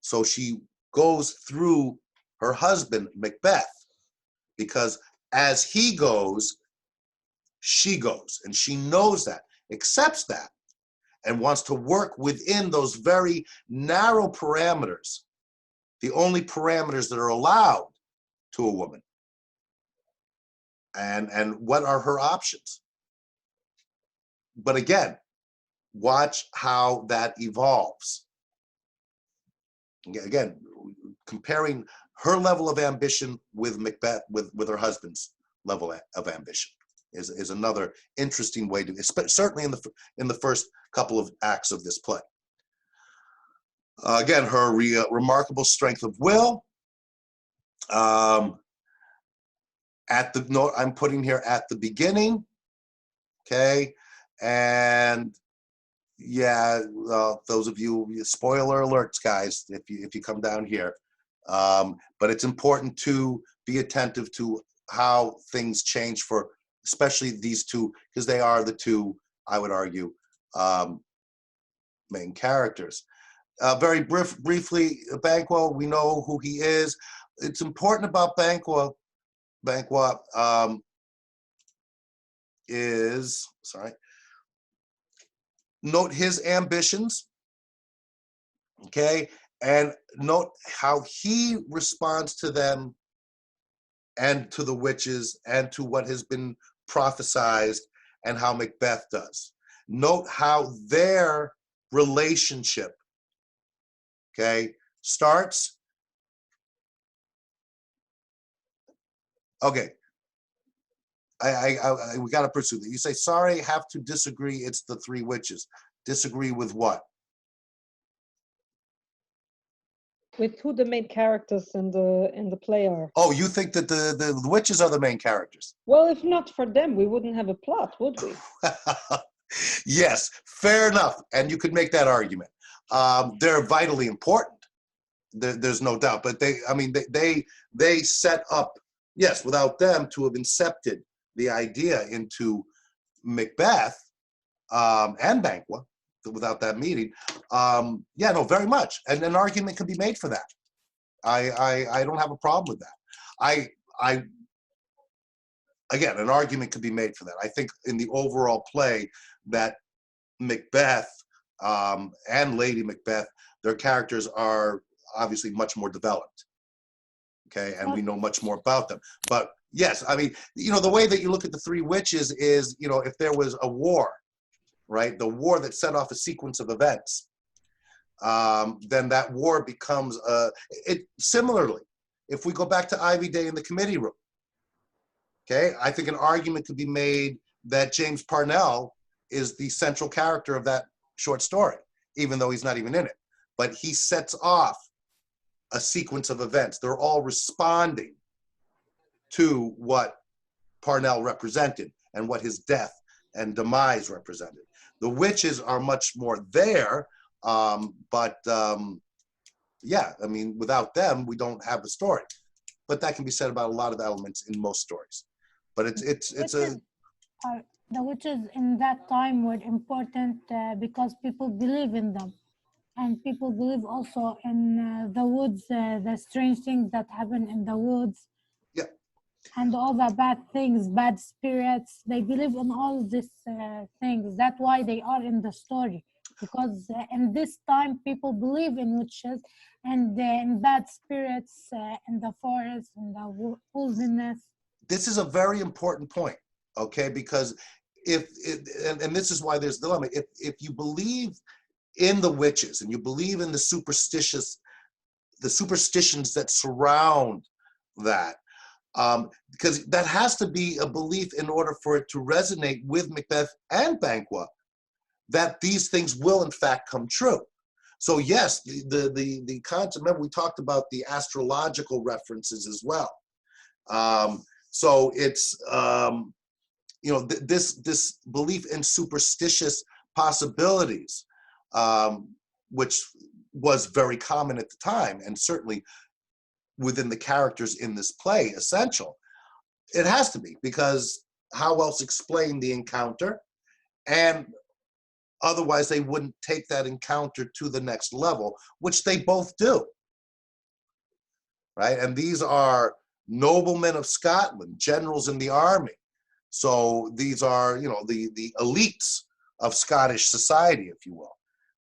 So she goes through her husband, Macbeth, because as he goes, she goes. And she knows that, accepts that, and wants to work within those very narrow parameters, the only parameters that are allowed to a woman. And what are her options? But again, watch how that evolves. Again, comparing her level of ambition with Macbeth, with her husband's level of ambition is another interesting way to, certainly in the first couple of acts of this play. Again, her remarkable strength of will. At the note I'm putting here at the beginning, okay, and yeah, those of you, spoiler alerts, guys, if you come down here, but it's important to be attentive to how things change for especially these two, because they are the two, I would argue, main characters. Very briefly, Banquo, we know who he is. It's important about Banquo is, sorry, note his ambitions, okay, and note how he responds to them and to the witches and to what has been prophesized and how Macbeth does. Note how their relationship, okay, starts. Okay, we got to pursue that. You say, sorry, have to disagree. It's the three witches. Disagree with what? With who the main characters in the play are. Oh, you think that the witches are the main characters? Well, if not for them, we wouldn't have a plot, would we? Yes, fair enough. And you could make that argument. They're vitally important. There's no doubt. But they set up, yes, without them to have incepted the idea into Macbeth and Banquo, without that meeting, yeah, no, very much. And an argument can be made for that. I don't have a problem with that. Again, an argument could be made for that. I think in the overall play that Macbeth and Lady Macbeth, their characters are obviously much more developed. Okay, and we know much more about them. But yes, I mean, you know, the way that you look at the three witches is, you know, if there was a war, right, the war that set off a sequence of events, then that war becomes similarly, if we go back to Ivy Day in the committee room, okay, I think an argument could be made that James Parnell is the central character of that short story, even though he's not even in it. But he sets off a sequence of events. They're all responding to what Parnell represented and what his death and demise represented. The witches are much more there, but yeah, I mean, without them, we don't have a story. But that can be said about a lot of elements in most stories. But the witches in that time were important because people believe in them, and people believe also in the woods, the strange things that happen in the woods. Yeah. And all the bad things, bad spirits. They believe in all these things. That's why they are in the story, because in this time people believe in witches and in bad spirits in the forest, in the wilderness. This is a very important point, okay? Because and this is why there's a dilemma. If you believe in the witches and you believe in the superstitious the superstitions that surround that. Because that has to be a belief in order for it to resonate with Macbeth and Banquo, that these things will in fact come true. So yes, the concept, remember we talked about the astrological references as well. So it's, you know, this belief in superstitious possibilities, which was very common at the time, and certainly within the characters in this play, essential. It has to be, because how else explain the encounter? And otherwise they wouldn't take that encounter to the next level, which they both do, right? And these are noblemen of Scotland, generals in the army. So these are, you know, the elites of Scottish society, if you will.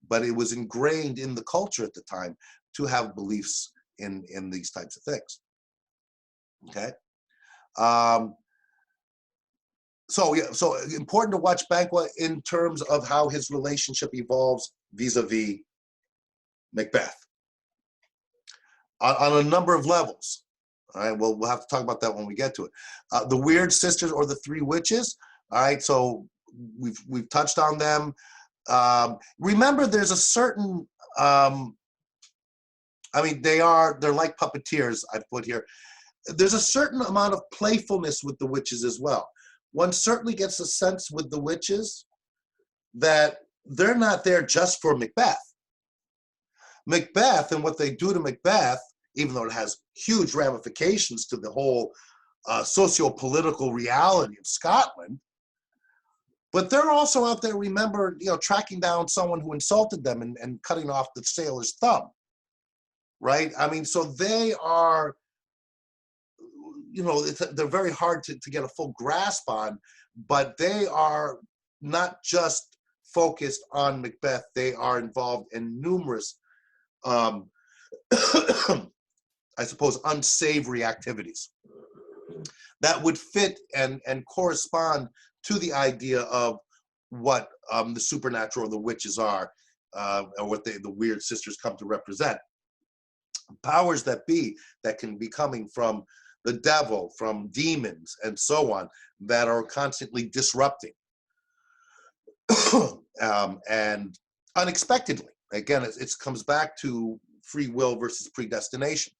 But it was ingrained in the culture at the time to have beliefs in these types of things. Okay. So yeah, so important to watch Banquo in terms of how his relationship evolves vis-a-vis Macbeth on a number of levels. All right, well, we'll have to talk about that when we get to it. The Weird Sisters, or the Three Witches. All right, so we've touched on them. Remember, there's a certain, I mean, they're like puppeteers, I've put here. There's a certain amount of playfulness with the witches as well. One certainly gets a sense with the witches that they're not there just for Macbeth. Macbeth and what they do to Macbeth, even though it has huge ramifications to the whole socio-political reality of Scotland, but they're also out there, remember, you know, tracking down someone who insulted them and cutting off the sailor's thumb, right? I mean, so they are, you know, they're very hard to get a full grasp on, but they are not just focused on Macbeth. They are involved in numerous, I suppose, unsavory activities that would fit and correspond to the idea of what the supernatural or the witches are, or what the Weird Sisters come to represent. Powers that be, that can be coming from the devil, from demons, and so on, that are constantly disrupting. And unexpectedly, again, it comes back to free will versus predestination.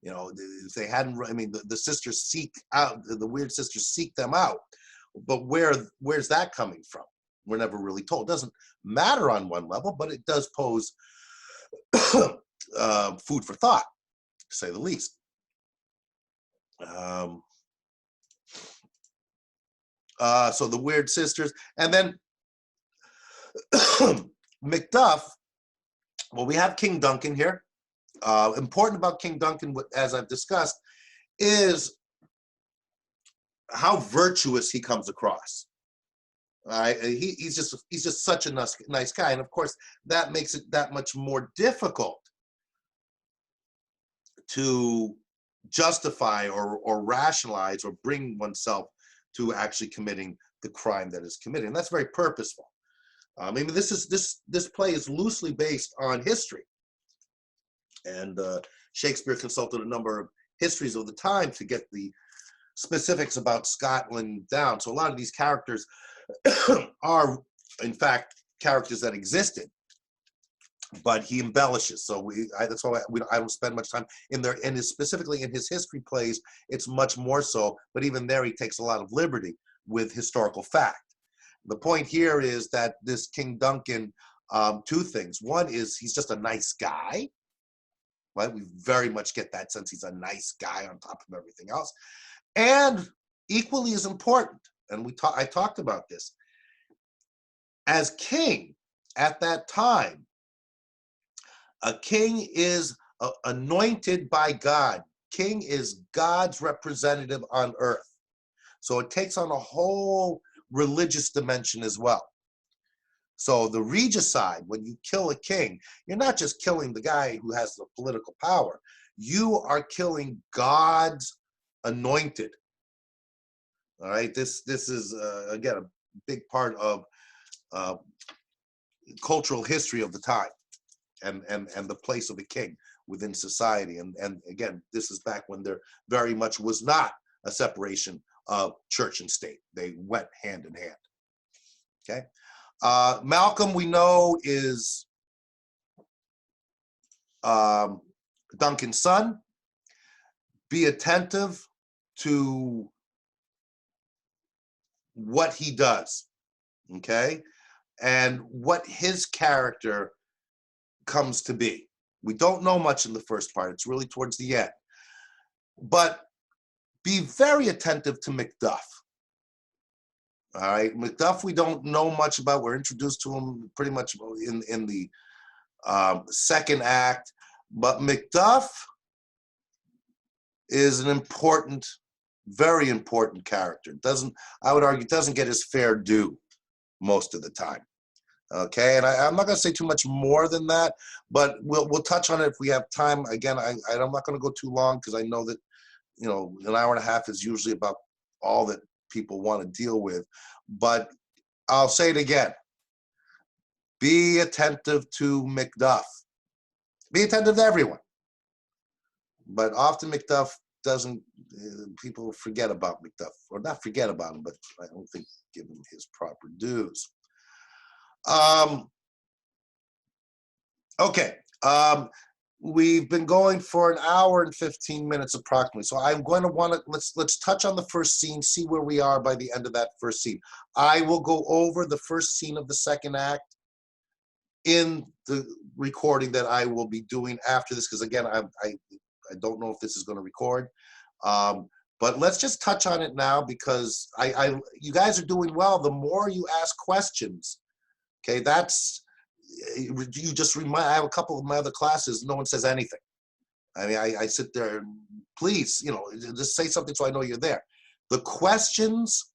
You know, if they hadn't, I mean, the sisters seek out, the Weird Sisters seek them out, but where's that coming from? We're never really told. It doesn't matter on one level, but it does pose food for thought, to say the least. So the Weird Sisters, and then Macduff. Well, we have King Duncan here. Important about King Duncan, as I've discussed, is how virtuous he comes across. He's just such a nice guy, and of course that makes it that much more difficult to justify or rationalize or bring oneself to actually committing the crime that is committed, and that's very purposeful. I mean, this play is loosely based on history, and Shakespeare consulted a number of histories of the time to get the specifics about Scotland down. So a lot of these characters are, in fact, characters that existed, but he embellishes. So that's why I don't spend much time in there. And specifically in his history plays, it's much more so. But even there, he takes a lot of liberty with historical fact. The point here is that this King Duncan, two things. One is he's just a nice guy, right? We very much get that sense he's a nice guy on top of everything else. And equally as important, and I talked about this, as king at that time, a king is anointed by God. King is God's representative on earth. So it takes on a whole religious dimension as well. So the regicide, when you kill a king, you're not just killing the guy who has the political power. You are killing God's anointed. All right, this is again a big part of cultural history of the time. and the place of the king within society. And again, this is back when there very much was not a separation of church and state. They went hand in hand. Okay. Malcolm, we know, is Duncan's son. Be attentive to what he does, okay, and what his character comes to be. We don't know much in the first part. It's really towards the end. But be very attentive to Macduff. All right, Macduff, we don't know much about. We're introduced to him pretty much in the second act. But Macduff is an important, very important character. I would argue, doesn't get his fair due most of the time. Okay, and I'm not going to say too much more than that, but we'll touch on it if we have time. Again, I'm not going to go too long because I know that, you know, an hour and a half is usually about all that people want to deal with. But I'll say it again. Be attentive to Macduff. Be attentive to everyone. But often Macduff doesn't, people forget about Macduff, or not forget about him, but I don't think give him his proper dues. Okay, we've been going for an hour and 15 minutes approximately. So I'm going to want to, let's touch on the first scene, see where we are by the end of that first scene. I will go over the first scene of the second act in the recording that I will be doing after this, because again, I don't know if this is going to record. But let's just touch on it now, because you guys are doing well. The more you ask questions, okay, you just remind. I have a couple of my other classes, no one says anything. I mean, I sit there and please, you know, just say something so I know you're there. The questions,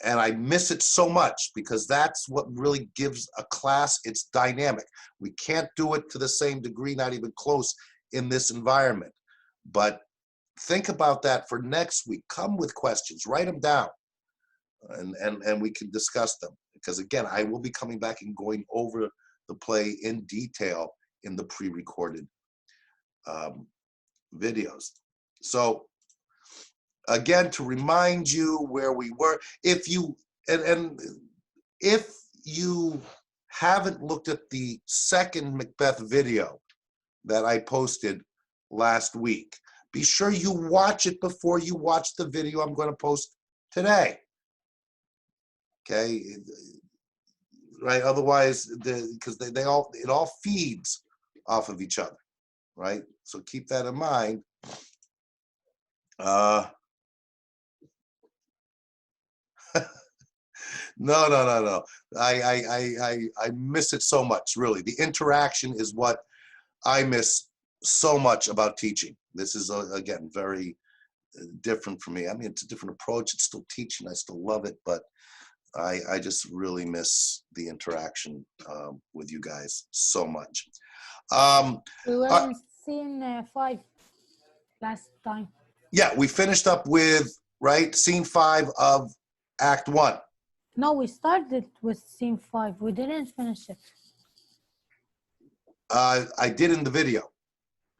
and I miss it so much, because that's what really gives a class its dynamic. We can't do it to the same degree, not even close, in this environment. But think about that for next week. Come with questions, write them down, and we can discuss them. Because again, I will be coming back and going over the play in detail in the pre-recorded videos. So again, to remind you where we were, if you if you haven't looked at the second Macbeth video that I posted last week, be sure you watch it before you watch the video I'm going to post today. Okay, right? Otherwise, because it all feeds off of each other, right? So keep that in mind. No. I miss it so much, really. The interaction is what I miss so much about teaching. This is, again, very different for me. I mean, it's a different approach. It's still teaching. I still love it, but I just really miss the interaction with you guys so much. We were in scene 5 last time. Yeah, we finished up with, right, scene 5 of Act 1. No, we started with scene 5. We didn't finish it. I did in the video.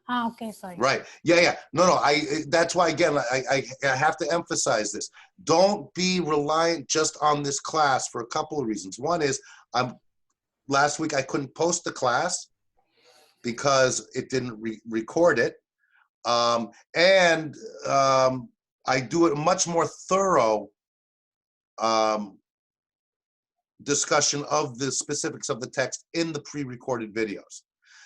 Ah, okay, sorry. Right. Yeah. No. That's why, again, I have to emphasize this. Don't be reliant just on this class for a couple of reasons. One is, last week I couldn't post the class because it didn't record it. I do a much more thorough discussion of the specifics of the text in the pre-recorded videos.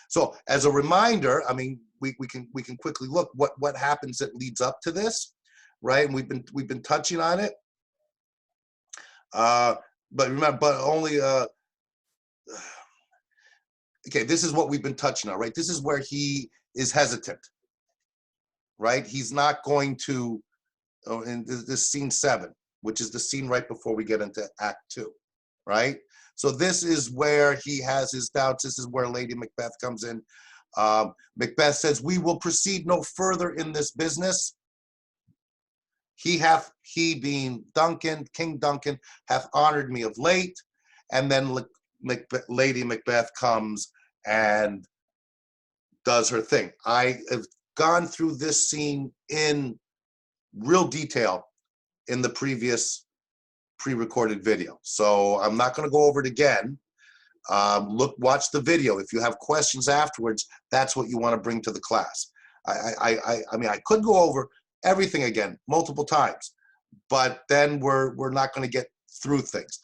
So as a reminder, I mean, we can quickly look what happens that leads up to this, right? And we've been touching on it. But remember, okay, this is what we've been touching on, right? This is where he is hesitant, right? He's not going to, in this scene 7, which is the scene right before we get into Act 2, right? So this is where he has his doubts. This is where Lady Macbeth comes in. Macbeth says, "We will proceed no further in this business. He being Duncan, King Duncan, hath honored me of late." And then Lady Macbeth comes and does her thing. I have gone through this scene in real detail in the previous pre-recorded video, so I'm not going to go over it again. Watch the video. If you have questions afterwards, that's what you want to bring to the class. I mean, I could go over everything again multiple times, but then we're not going to get through things.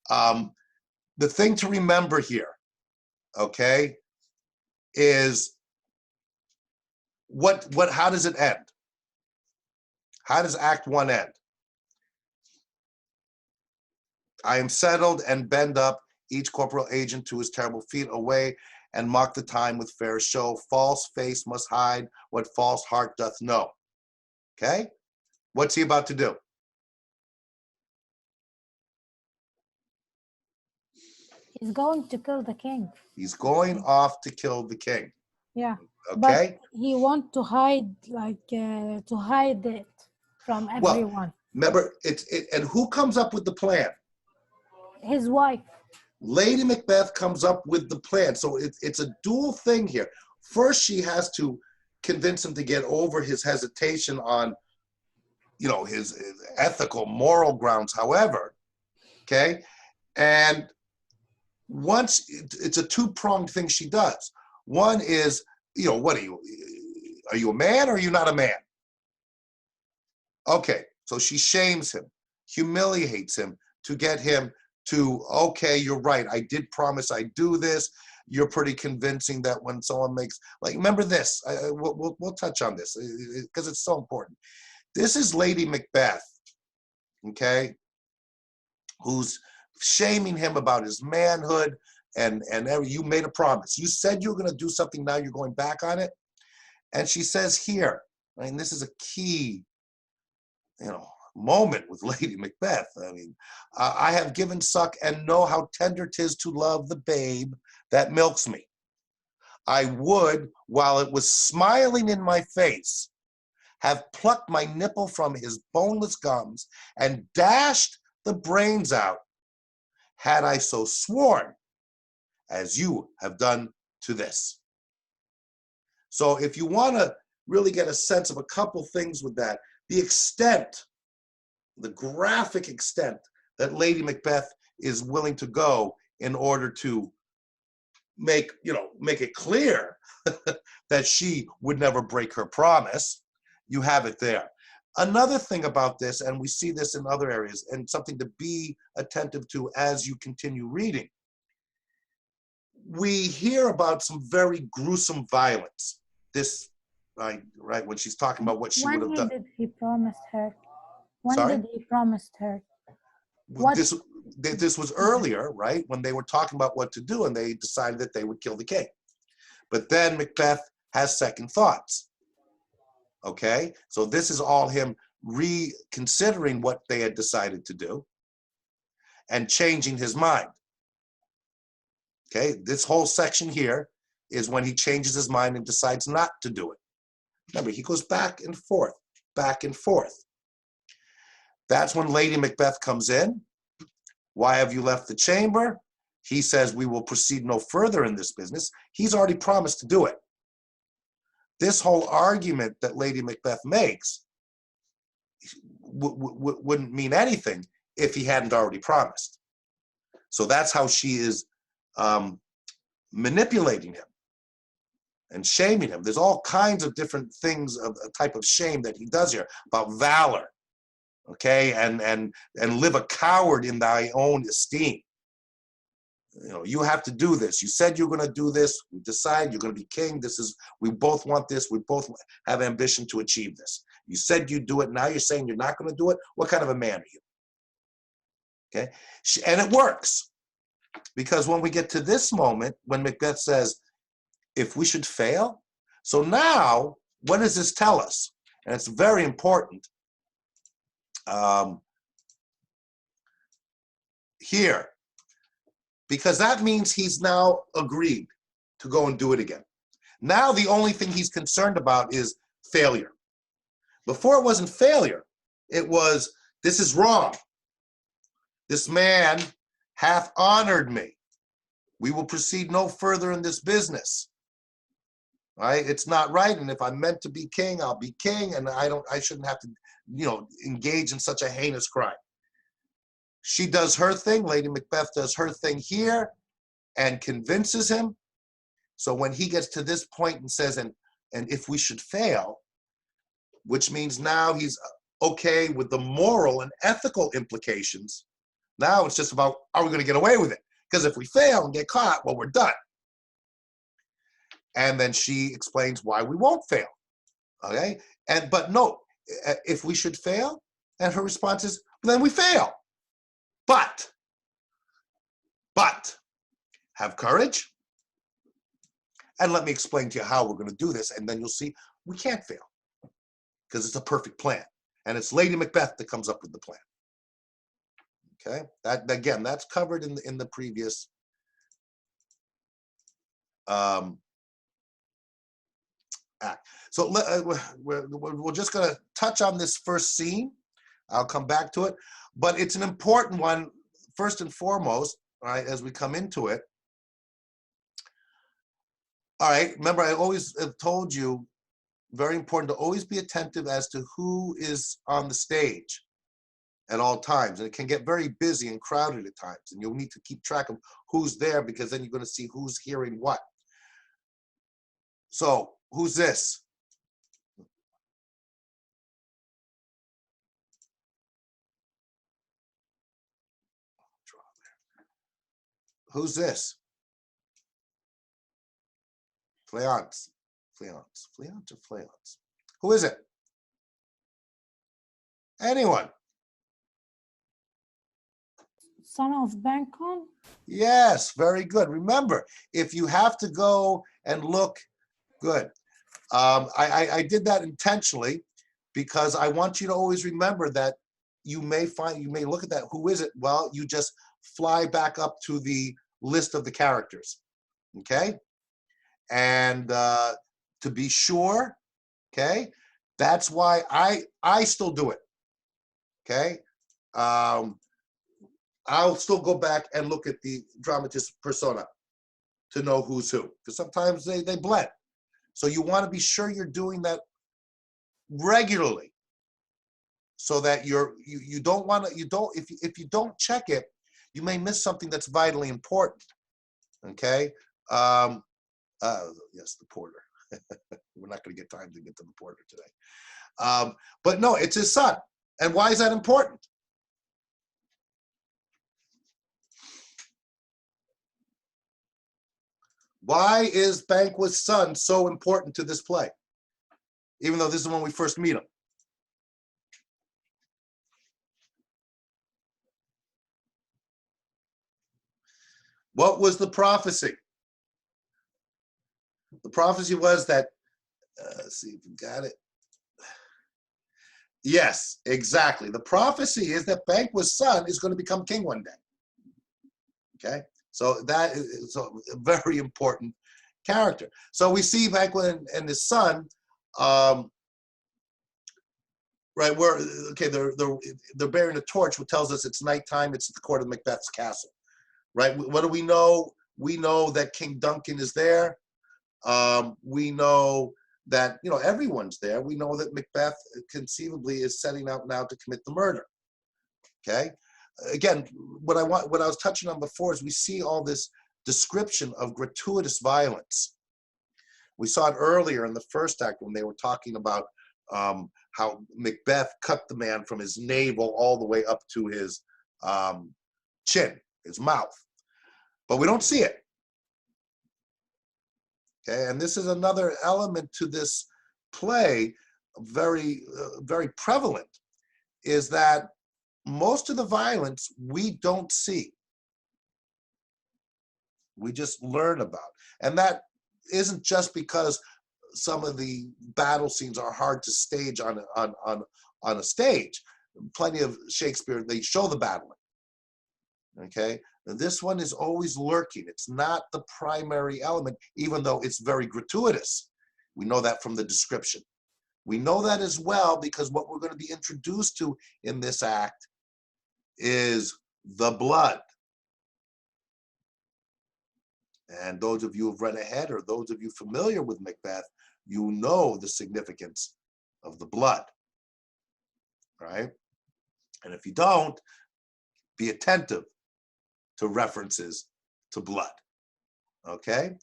The thing to remember here, okay, is how does it end? How does Act 1 end? I am settled and bend up, each corporal agent to his terrible feet away, and mock the time with fair show. False face must hide what false heart doth know. Okay? What's he about to do? He's going to kill the king. He's going off to kill the king. Yeah. Okay? But he wants to hide, to hide it from everyone. Well, remember, and who comes up with the plan? His wife. Lady Macbeth comes up with the plan. So it's a dual thing here. First, she has to convince him to get over his hesitation on, his ethical, moral grounds, however, okay? And once, it's a two-pronged thing she does. One is, what are you a man or are you not a man? Okay, so she shames him, humiliates him to get him to, okay, you're right, I did promise I'd do this. You're pretty convincing that when someone makes, remember this, we'll touch on this because it's so important. This is Lady Macbeth, okay, who's shaming him about his manhood and you made a promise. You said you were going to do something, now you're going back on it. And she says here, this is a key, moment with Lady Macbeth. I have given suck and know how tender 'tis to love the babe that milks me. I would, while it was smiling in my face, have plucked my nipple from his boneless gums and dashed the brains out, had I so sworn, as you have done to this. So if you want to really get a sense of a couple things with that, the extent, the graphic extent that Lady Macbeth is willing to go in order to make it clear that she would never break her promise, you have it there. Another thing about this, and we see this in other areas, and something to be attentive to as you continue reading, we hear about some very gruesome violence. This, right, when she's talking about what she would have done. When did he promise her? When Sorry? did he promise her? This was earlier, right, when they were talking about what to do and they decided that they would kill the king. But then Macbeth has second thoughts. Okay, so this is all him reconsidering what they had decided to do and changing his mind. Okay, this whole section here is when he changes his mind and decides not to do it. Remember, he goes back and forth, back and forth. That's when Lady Macbeth comes in. Why have you left the chamber? He says, we will proceed no further in this business. He's already promised to do it. This whole argument that Lady Macbeth makes wouldn't mean anything if he hadn't already promised. So that's how she is manipulating him and shaming him. There's all kinds of different things of a type of shame that he does here about valor, okay, and live a coward in thy own esteem. You have to do this. You said you're going to do this. We decide you're going to be king. We both want this. We both have ambition to achieve this. You said you'd do it. Now you're saying you're not going to do it. What kind of a man are you? Okay. And it works. Because when we get to this moment, when Macbeth says, if we should fail, so now, what does this tell us? And it's very important. Here, because that means he's now agreed to go and do it again. Now the only thing he's concerned about is failure. Before it wasn't failure, it was, this is wrong. This man hath honored me We will proceed no further in this business. Right? It's not right. And if I'm meant to be king, I'll be king, and I shouldn't have to, engage in such a heinous crime. She does her thing. Lady Macbeth does her thing here and convinces him. So when he gets to this point and says, and if we should fail, which means now he's okay with the moral and ethical implications. Now it's just about, are we going to get away with it? Because if we fail and get caught, well, we're done. And then she explains why we won't fail. Okay? But no, if we should fail, and her response is, then we fail. But have courage. And let me explain to you how we're going to do this. And then you'll see we can't fail because it's a perfect plan. And it's Lady Macbeth that comes up with the plan. Okay? That, again, that's covered in the previous act. So we're just going to touch on this first scene. I'll come back to it. But it's an important one, first and foremost, all right, as we come into it. All right, remember, I always have told you, very important to always be attentive as to who is on the stage at all times. And it can get very busy and crowded at times. And you'll need to keep track of who's there, because then you're going to see who's hearing what. So, who's this? Who's this? Fleance. Fleance. Fleance or Fleance? Who is it? Anyone? Son of Bencon? Yes, very good. Remember, if you have to go and look, good. I did that intentionally because I want you to always remember that you may look at that, who is it? Well, you just fly back up to the list of the characters, okay? And to be sure, okay, that's why I still do it, okay? I'll still go back and look at the dramatist persona to know who's who, because sometimes they blend. So you want to be sure you're doing that regularly, so that you don't want to, if you don't check it, you may miss something that's vitally important. Okay. Yes, the porter. We're not going to get time to get to the porter today. But no, it's his son. And why is that important? Why is Banquo's son so important to this play? Even though this is when we first meet him. What was the prophecy? The prophecy was that, let's see if we got it. Yes, exactly. The prophecy is that Banquo's son is going to become king one day. Okay, so that is a very important character. So we see Banquo and his son, right? Where okay, they're bearing a torch, which tells us it's nighttime. It's at the court of Macbeth's castle, right? What do we know? We know that King Duncan is there. We know that everyone's there. We know that Macbeth conceivably is setting out now to commit the murder. Okay. Again, what I was touching on before is we see all this description of gratuitous violence. We saw it earlier in the first act when they were talking about how Macbeth cut the man from his navel all the way up to his chin, his mouth. But we don't see it. Okay, and this is another element to this play, very, very prevalent, is that most of the violence we don't see. We just learn about. And that isn't just because some of the battle scenes are hard to stage on a stage. Plenty of Shakespeare, they show the battling. Okay, and this one is always lurking. It's not the primary element, even though it's very gratuitous. We know that from the description. We know that as well because what we're going to be introduced to in this act is the blood. And those of you who've read ahead, or those of you familiar with Macbeth, you know the significance of the blood, right? And if you don't, be attentive to references to blood, okay?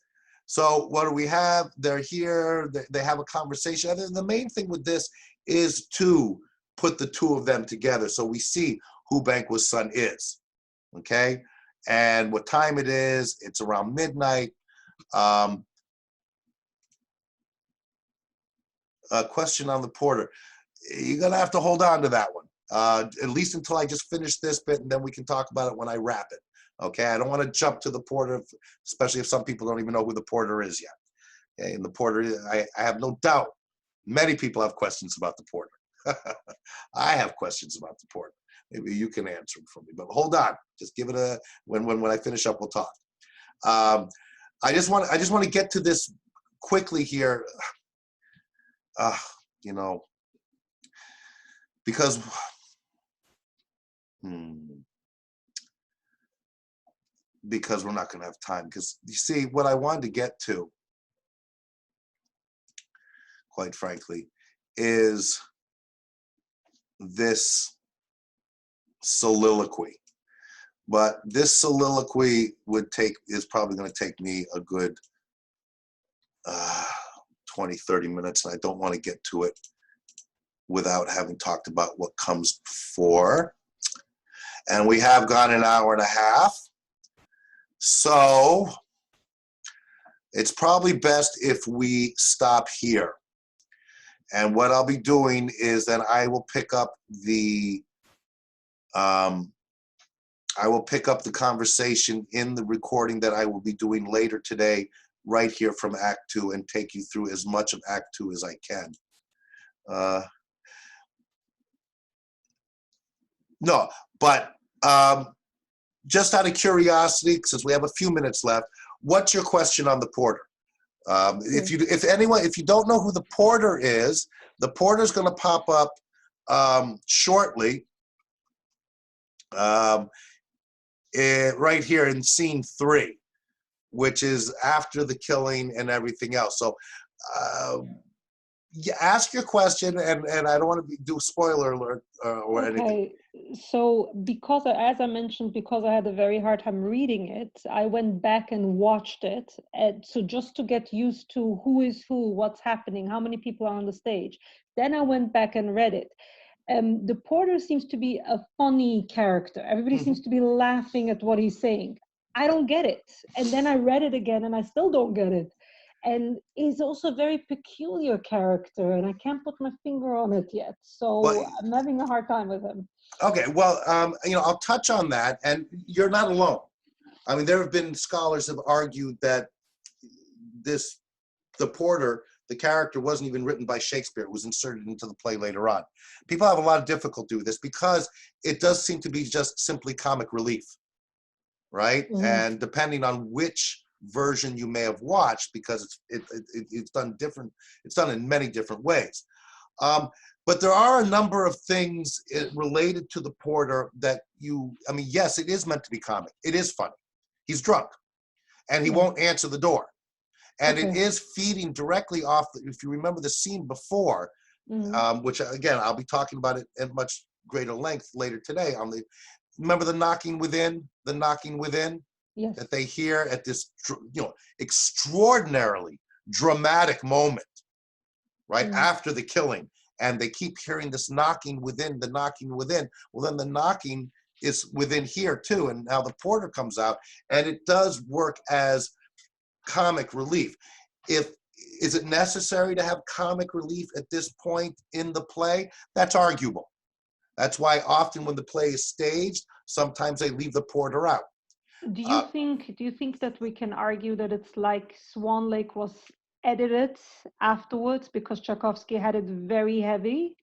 So what do we have? They're here, they have a conversation. And the main thing with this is to put the two of them together so we see who Banquo's son is, okay? And what time it is. It's around midnight. A question on the porter. You're gonna have to hold on to that one, at least until I just finish this bit, and then we can talk about it when I wrap it. Okay, I don't want to jump to the porter, especially if some people don't even know who the porter is yet. Okay, and the porter, I have no doubt, many people have questions about the porter. I have questions about the porter. Maybe you can answer them for me, but hold on. Just give it a, when I finish up, we'll talk. I just want to get to this quickly here. You know, because because we're not going to have time. Because you see, what I wanted to get to, quite frankly, is this soliloquy. But this soliloquy is probably going to take me a good 20, 30 minutes, and I don't want to get to it without having talked about what comes before. And we have gone an hour and a half. So it's probably best if we stop here. And what I'll be doing is that I will pick up the conversation in the recording that I will be doing later today, right here from Act 2, and take you through as much of Act 2 as I can. No, but just out of curiosity, since we have a few minutes left, what's your question on the porter? If you don't know who the porter is going to pop up shortly, right here in scene 3, which is after the killing and everything else. So yeah, ask your question, and I don't want to do spoiler alert or anything. Okay, so because, as I mentioned, because I had a very hard time reading it, I went back and watched it. And so just to get used to who is who, what's happening, how many people are on the stage. Then I went back and read it. The porter seems to be a funny character. Everybody seems to be laughing at what he's saying. I don't get it. And then I read it again, and I still don't get it. And he's also a very peculiar character, and I can't put my finger on it yet. So I'm having a hard time with him. Okay, well, I'll touch on that, and you're not alone. I mean, there have been scholars have argued that the porter, the character, wasn't even written by Shakespeare. It was inserted into the play later on. People have a lot of difficulty with this because it does seem to be just simply comic relief, right? And depending on which version you may have watched, because it's done different, it's done in many different ways. But there are a number of things related to the porter that yes, it is meant to be comic. It is funny. He's drunk, and he won't answer the door. And it is feeding directly off, if you remember the scene before, which again, I'll be talking about it at much greater length later today. Remember the knocking within? The knocking within? Yes. That they hear at this, extraordinarily dramatic moment, right after the killing, and they keep hearing this knocking within, the knocking within. Well, then the knocking is within here too, and now the porter comes out, and it does work as comic relief. Is it necessary to have comic relief at this point in the play? That's arguable. That's why often when the play is staged, sometimes they leave the porter out. Do you think that we can argue that it's like Swan Lake was edited afterwards because Tchaikovsky had it very heavy?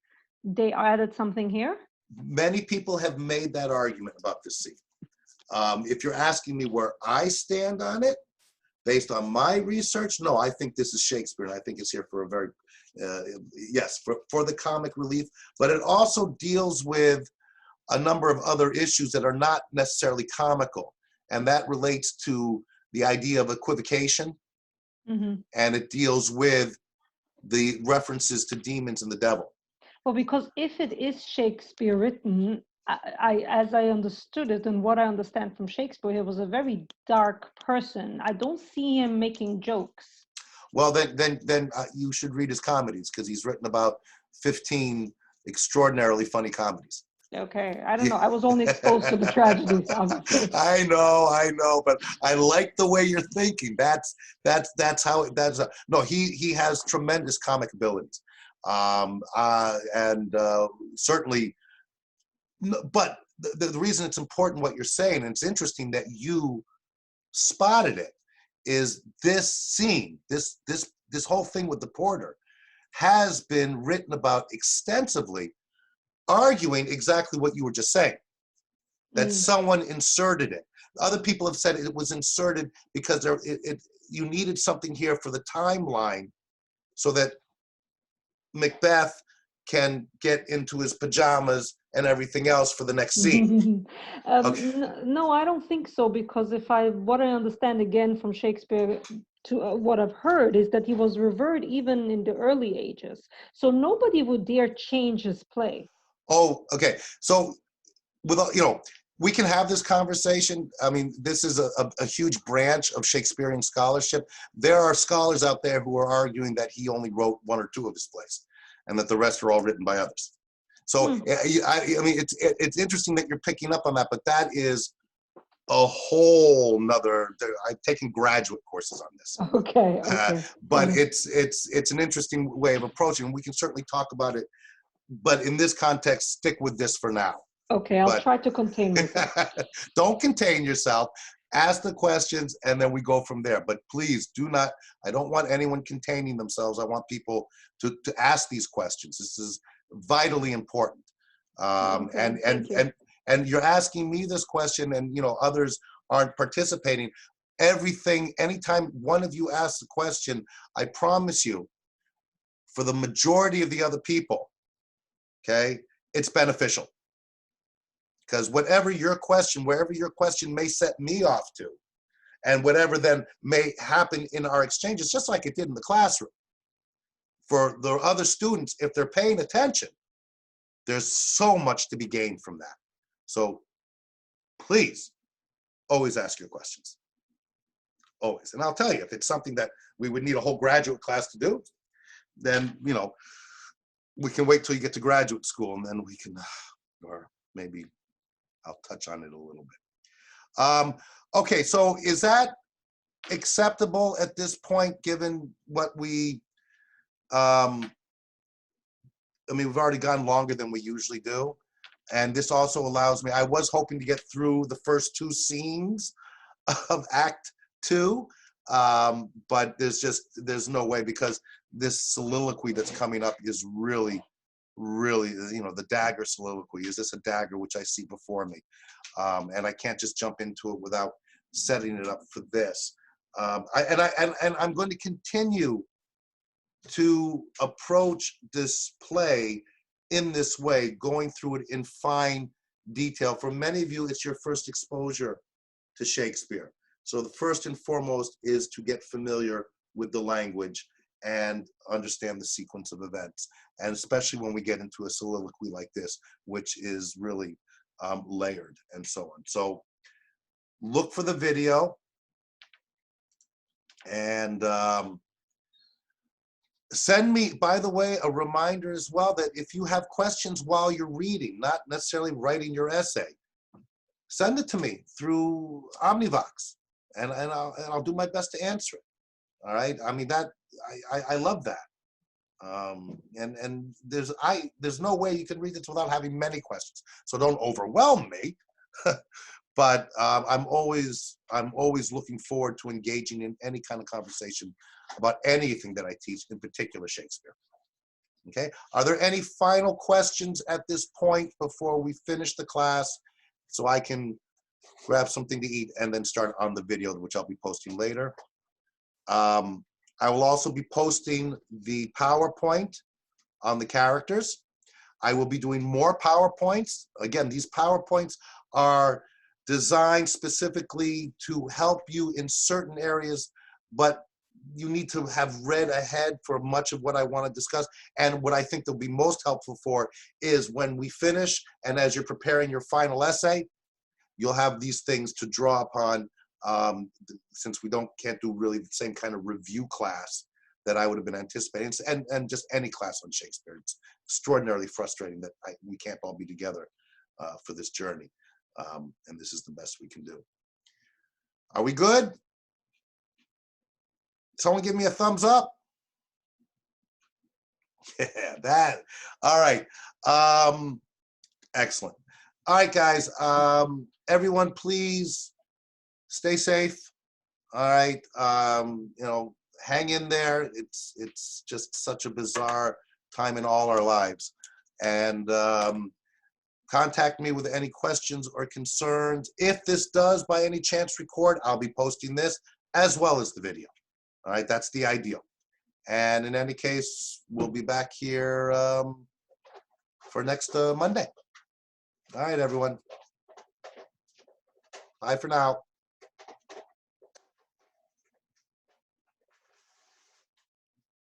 They added something here? Many people have made that argument about this scene. If you're asking me where I stand on it, based on my research, no, I think this is Shakespeare, and I think it's here for a very, for the comic relief, but it also deals with a number of other issues that are not necessarily comical. And that relates to the idea of equivocation, Mhm. and it deals with the references to demons and the devil. Well, because if it is Shakespeare written, as I understood it and what I understand from Shakespeare, he was a very dark person. I don't see him making jokes. Well, then you should read his comedies, because he's written about 15 extraordinarily funny comedies. Okay, I don't know. I was only exposed to the tragedies, obviously. I know, but I like the way you're thinking. That's how no, he has tremendous comic abilities, and certainly. But the reason it's important what you're saying, and it's interesting that you spotted it, is this scene, this whole thing with the porter, has been written about extensively, arguing exactly what you were just saying, that someone inserted it. Other people have said it was inserted because you needed something here for the timeline so that Macbeth can get into his pajamas and everything else for the next scene. Okay. No, I don't think so, because what I understand again from Shakespeare to what I've heard is that he was revered even in the early ages. So nobody would dare change his play. Oh, okay. So, we can have this conversation. I mean, this is a huge branch of Shakespearean scholarship. There are scholars out there who are arguing that he only wrote 1 or 2 of his plays, and that the rest are all written by others. So, I mean, it's interesting that you're picking up on that, but that is a whole nother. I've taken graduate courses on this. Okay. But it's an interesting way of approaching. We can certainly talk about it, but in this context, stick with this for now. Okay, I'll try to contain myself. Don't contain yourself. Ask the questions, and then we go from there. But please do not. I don't want anyone containing themselves. I want people to ask these questions. This is vitally important. Okay, and you're asking me this question, and others aren't participating. Anytime one of you asks a question, I promise you, for the majority of the other people, okay, it's beneficial. Because wherever your question may set me off to, and whatever then may happen in our exchanges, just like it did in the classroom, for the other students, if they're paying attention, there's so much to be gained from that. So please, always ask your questions. Always. And I'll tell you, if it's something that we would need a whole graduate class to do, then, we can wait till you get to graduate school, and then we can, or maybe I'll touch on it a little bit. Okay, so is that acceptable at this point, given what we, I mean, we've already gone longer than we usually do. And this also allows me, I was hoping to get through the first 2 scenes of Act 2, but there's no way, because this soliloquy that's coming up is really, the dagger soliloquy. Is this a dagger which I see before me? And I can't just jump into it without setting it up for this. I'm going to continue to approach this play in this way, going through it in fine detail. For many of you, it's your first exposure to Shakespeare. So the first and foremost is to get familiar with the language and understand the sequence of events. And especially when we get into a soliloquy like this, which is really layered and so on. So look for the video, and send me, by the way, a reminder as well that if you have questions while you're reading, not necessarily writing your essay, send it to me through Omnivox, and I'll do my best to answer it. All right. I mean, I love that. And there's no way you can read this without having many questions. So don't overwhelm me. But I'm always looking forward to engaging in any kind of conversation about anything that I teach, in particular Shakespeare. Okay. Are there any final questions at this point before we finish the class, so I can grab something to eat and then start on the video, which I'll be posting later? I will also be posting the PowerPoint on the characters. I will be doing more PowerPoints. Again, these PowerPoints are designed specifically to help you in certain areas, but you need to have read ahead for much of what I want to discuss. And what I think they'll be most helpful for is when we finish, and as you're preparing your final essay, you'll have these things to draw upon, since we can't do really the same kind of review class that I would have been anticipating, and just any class on Shakespeare. It's extraordinarily frustrating that we can't all be together for this journey. And this is the best we can do. Are we good? Someone give me a thumbs up. Yeah, that. All right. Excellent. All right, guys. Everyone, please stay safe. All right. Hang in there. It's just such a bizarre time in all our lives. And contact me with any questions or concerns. If this does by any chance record, I'll be posting this as well as the video. All right, that's the ideal. And in any case, we'll be back here for next Monday. All right, everyone. Bye for now.